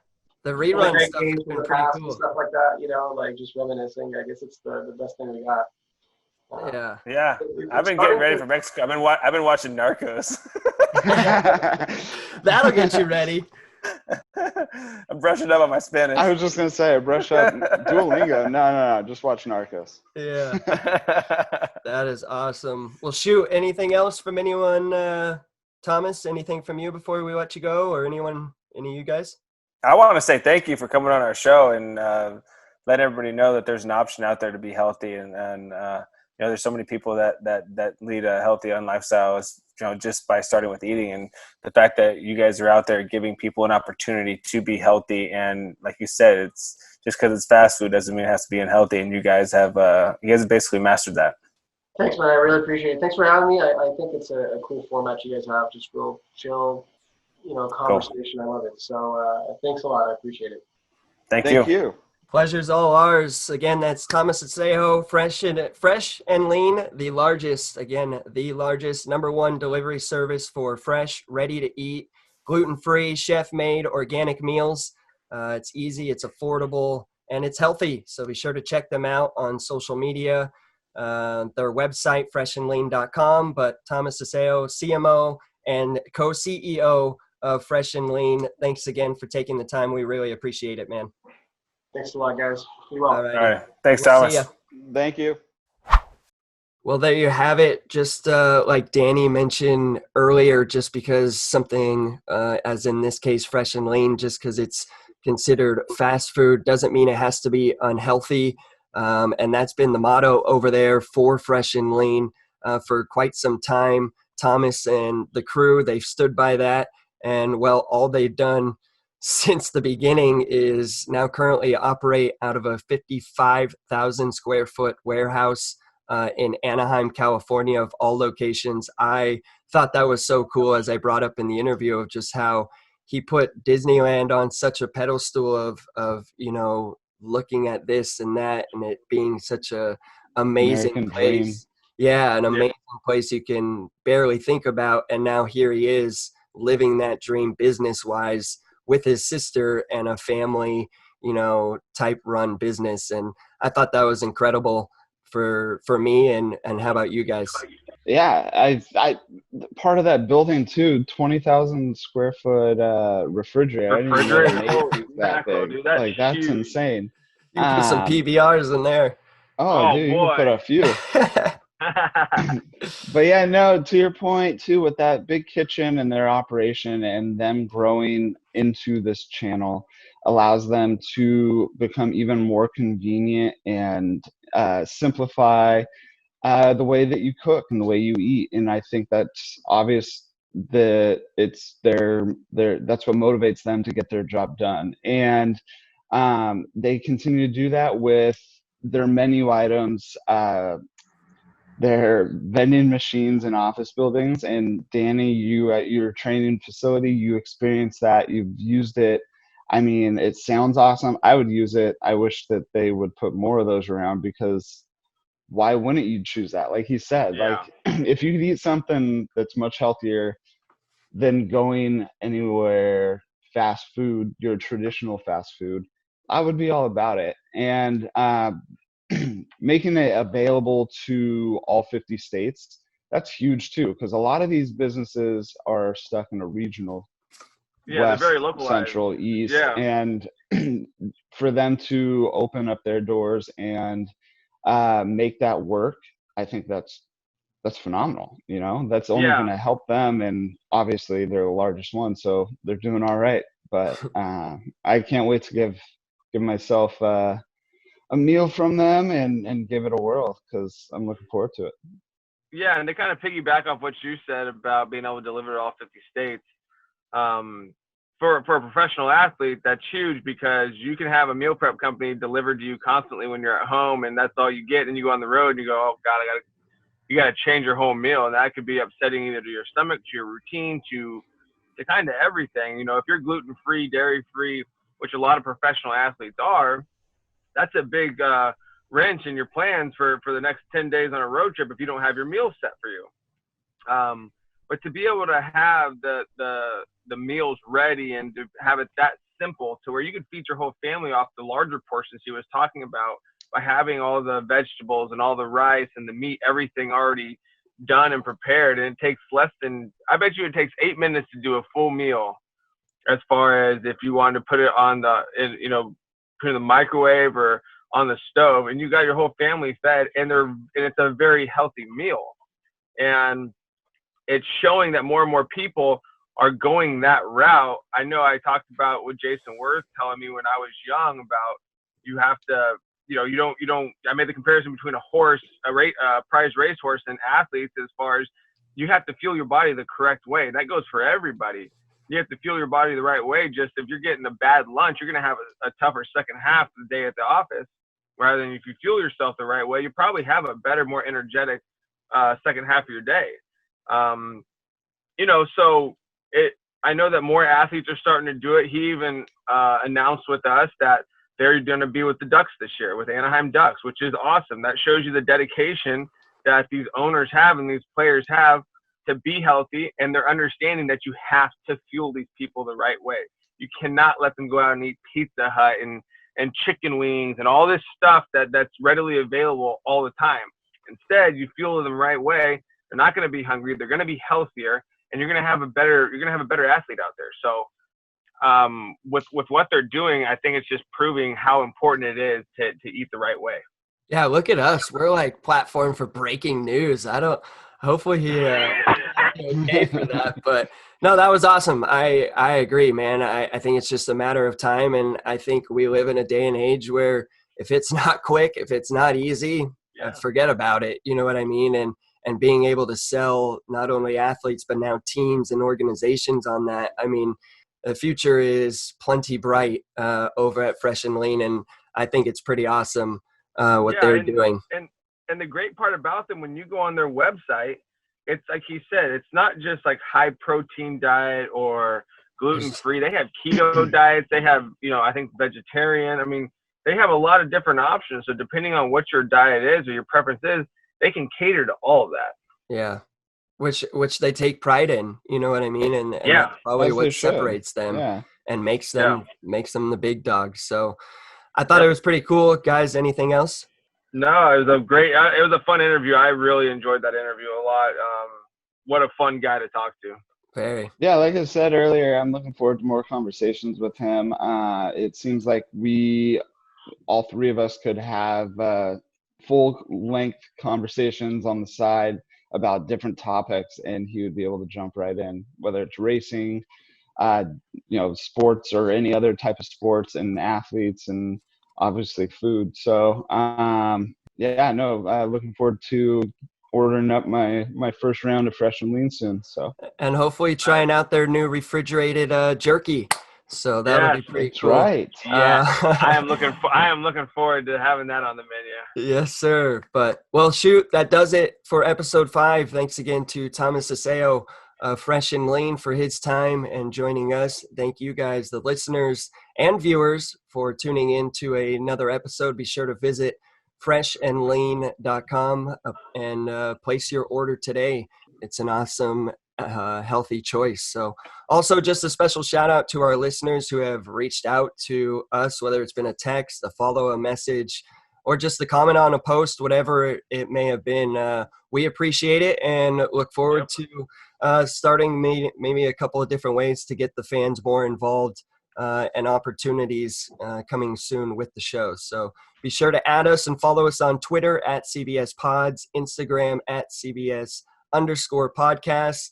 the really rerun great stuff games has from been the pretty past cool. and stuff like that. Like just reminiscing. I guess it's the best thing we got. Yeah. I've been getting ready for Mexico. I've been watching Narcos. That'll get you ready. I'm brushing up on my Spanish. I was just gonna say, brush up Duolingo. No, just watch Narcos. Yeah, that is awesome. Well, shoot, anything else from anyone, Thomas? Anything from you before we let you go, or any of you guys? I want to say thank you for coming on our show and let everybody know that there's an option out there to be healthy, and there's so many people that lead a healthy lifestyle, just by starting with eating, and the fact that you guys are out there giving people an opportunity to be healthy. And like you said, it's just because it's fast food doesn't mean it has to be unhealthy. And you guys have basically mastered that. Thanks, man. I really appreciate it. Thanks for having me. I think it's a cool format you guys have. Just real chill, conversation. Cool. I love it. So thanks a lot. I appreciate it. Thank you. Pleasure's all ours. Again, that's Thomas Asseo, Fresh and Lean, the largest #1 delivery service for fresh, ready-to-eat, gluten-free, chef-made, organic meals. It's easy, it's affordable, and it's healthy. So be sure to check them out on social media. Their website, freshandlean.com. But Thomas Asseo, CMO and co-CEO of Fresh and Lean, thanks again for taking the time. We really appreciate it, man. Thanks a lot, guys. Be well. All right. Thanks, Thomas. Thank you. Well, there you have it. Just like Danny mentioned earlier, just because something, as in this case, Fresh and Lean, just because it's considered fast food doesn't mean it has to be unhealthy. And that's been the motto over there for Fresh and Lean for quite some time. Thomas and the crew, they've stood by that. And, well, all they've done since the beginning is now currently operate out of a 55,000 square foot warehouse in Anaheim, California, of all locations. I thought that was so cool, as I brought up in the interview, of just how he put Disneyland on such a pedestal of looking at this and that, and it being such a amazing American place. dream. Yeah, an amazing place you can barely think about. And now here he is living that dream business-wise with his sister and a family, type run business. And I thought that was incredible for me. And how about you guys? Yeah, I part of that building too, 20,000 square foot refrigerator. I didn't even know it was that big. Dude, that's that's huge. insane. You can put some PBRs in there. Oh, dude, you can put a few. But yeah, no, to your point too, with that big kitchen and their operation and them growing into this channel allows them to become even more convenient and simplify the way that you cook and the way you eat. And I think that's obvious that it's that's what motivates them to get their job done. And they continue to do that with their menu items, their vending machines in office buildings. And Danny, you at your training facility, you experienced that. You've used it I mean, it sounds awesome. I would use it. I wish that they would put more of those around, because why wouldn't you choose that? Like he said, Yeah. like if you could eat something that's much healthier than going anywhere fast food, your traditional fast food, I would be all about it. And making it available to all 50 states, that's huge too, because a lot of these businesses are stuck in a regional, Yeah, they're west, very localized. central, east, Yeah. and for them to open up their doors and make that work, I think that's phenomenal. You know, that's only Yeah. going to help them, and obviously they're the largest one, so they're doing all right. But I can't wait to give myself a meal from them and give it a whirl, because I'm looking forward to it. Yeah, and to kind of piggyback off what you said about being able to deliver to all 50 states, for a professional athlete, that's huge, because you can have a meal prep company delivered to you constantly when you're at home, and that's all you get. And you go on the road and you go, oh God, you got to change your whole meal, and that could be upsetting either to your stomach, to your routine, to kind of everything. You know, if you're gluten free, dairy free, which a lot of professional athletes are, that's a big wrench in your plans for the next 10 days on a road trip if you don't have your meals set for you. But to be able to have the meals ready and to have it that simple to where you could feed your whole family off the larger portions he was talking about, by having all the vegetables and all the rice and the meat, everything already done and prepared. And it takes less than, I bet you it takes 8 minutes to do a full meal, as far as if you wanted to put it on put it in the microwave or on the stove, and you got your whole family fed, and it's a very healthy meal. And it's showing that more and more people are going that route. I know I talked about with Jason Worth telling me when I was young about, you have to, I made the comparison between a horse, a prize racehorse, and athletes, as far as you have to fuel your body the correct way. And that goes for everybody. You have to fuel your body the right way. Just if you're getting a bad lunch, you're going to have a tougher second half of the day at the office, rather than if you fuel yourself the right way, you probably have a better, more energetic second half of your day. So I know that more athletes are starting to do it. He even announced with us that they're going to be with the Ducks this year, with Anaheim Ducks, which is awesome. That shows you the dedication that these owners have and these players have to be healthy, and they're understanding that you have to fuel these people the right way. You cannot let them go out and eat Pizza Hut and chicken wings and all this stuff that's readily available all the time. Instead, you fuel them the right way. They're not going to be hungry. They're going to be healthier, and you're going to have a better athlete out there. So with what they're doing, I think it's just proving how important it is to eat the right way. Yeah, look at us. We're like platform for breaking news. Hopefully he okay for that. But no, that was awesome. I agree, man. I think it's just a matter of time. And I think we live in a day and age where if it's not quick, if it's not easy, forget about it. You know what I mean? And being able to sell not only athletes, but now teams and organizations on that. I mean, the future is plenty bright over at Fresh and Lean. And I think it's pretty awesome what they're doing. And the great part about them, when you go on their website, it's like he said, it's not just like high protein diet or gluten free. They have keto diets. They have, I think vegetarian. I mean, they have a lot of different options. So depending on what your diet is or your preference is, they can cater to all of that. Yeah. Which they take pride in, you know what I mean? And that's probably what separates them and makes them the big dogs. So I thought it was pretty cool. Guys, anything else? No, it was a fun interview. I really enjoyed that interview a lot. What a fun guy to talk to. Very. Yeah, like I said earlier, I'm looking forward to more conversations with him. It seems like all three of us could have full-length conversations on the side about different topics, and he would be able to jump right in, whether it's racing, sports, or any other type of sports, and athletes, and obviously food. So looking forward to ordering up my first round of Fresh and Lean soon. So, and hopefully trying out their new refrigerated jerky. So that'll be pretty cool. Right. Yeah. I am looking forward to having that on the menu. Yes, sir. But shoot, that does it for episode 5. Thanks again to Thomas Asseo, Fresh and Lean, for his time and joining us. Thank you guys, the listeners, and viewers for tuning in to another episode. Be sure to visit freshandlean.com and place your order today. It's an awesome, healthy choice. So also just a special shout out to our listeners who have reached out to us, whether it's been a text, a follow, a message, or just a comment on a post, whatever it may have been. We appreciate it and look forward to starting maybe a couple of different ways to get the fans more involved and opportunities coming soon with the show. So be sure to add us and follow us on Twitter at CBS Pods, Instagram at CBS_podcast.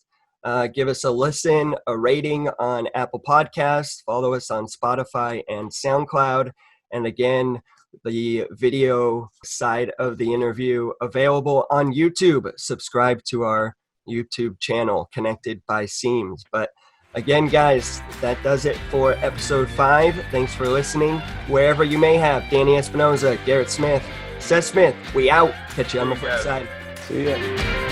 Give us a listen, a rating on Apple Podcasts. Follow us on Spotify and SoundCloud. And again, the video side of the interview available on YouTube. Subscribe to our YouTube channel, Connected by Seams. But again, guys, that does it for episode 5. Thanks for listening. Wherever you may have, Danny Espinoza, Garrett Smith, Seth Smith, we out. Catch you on the flip side. See ya.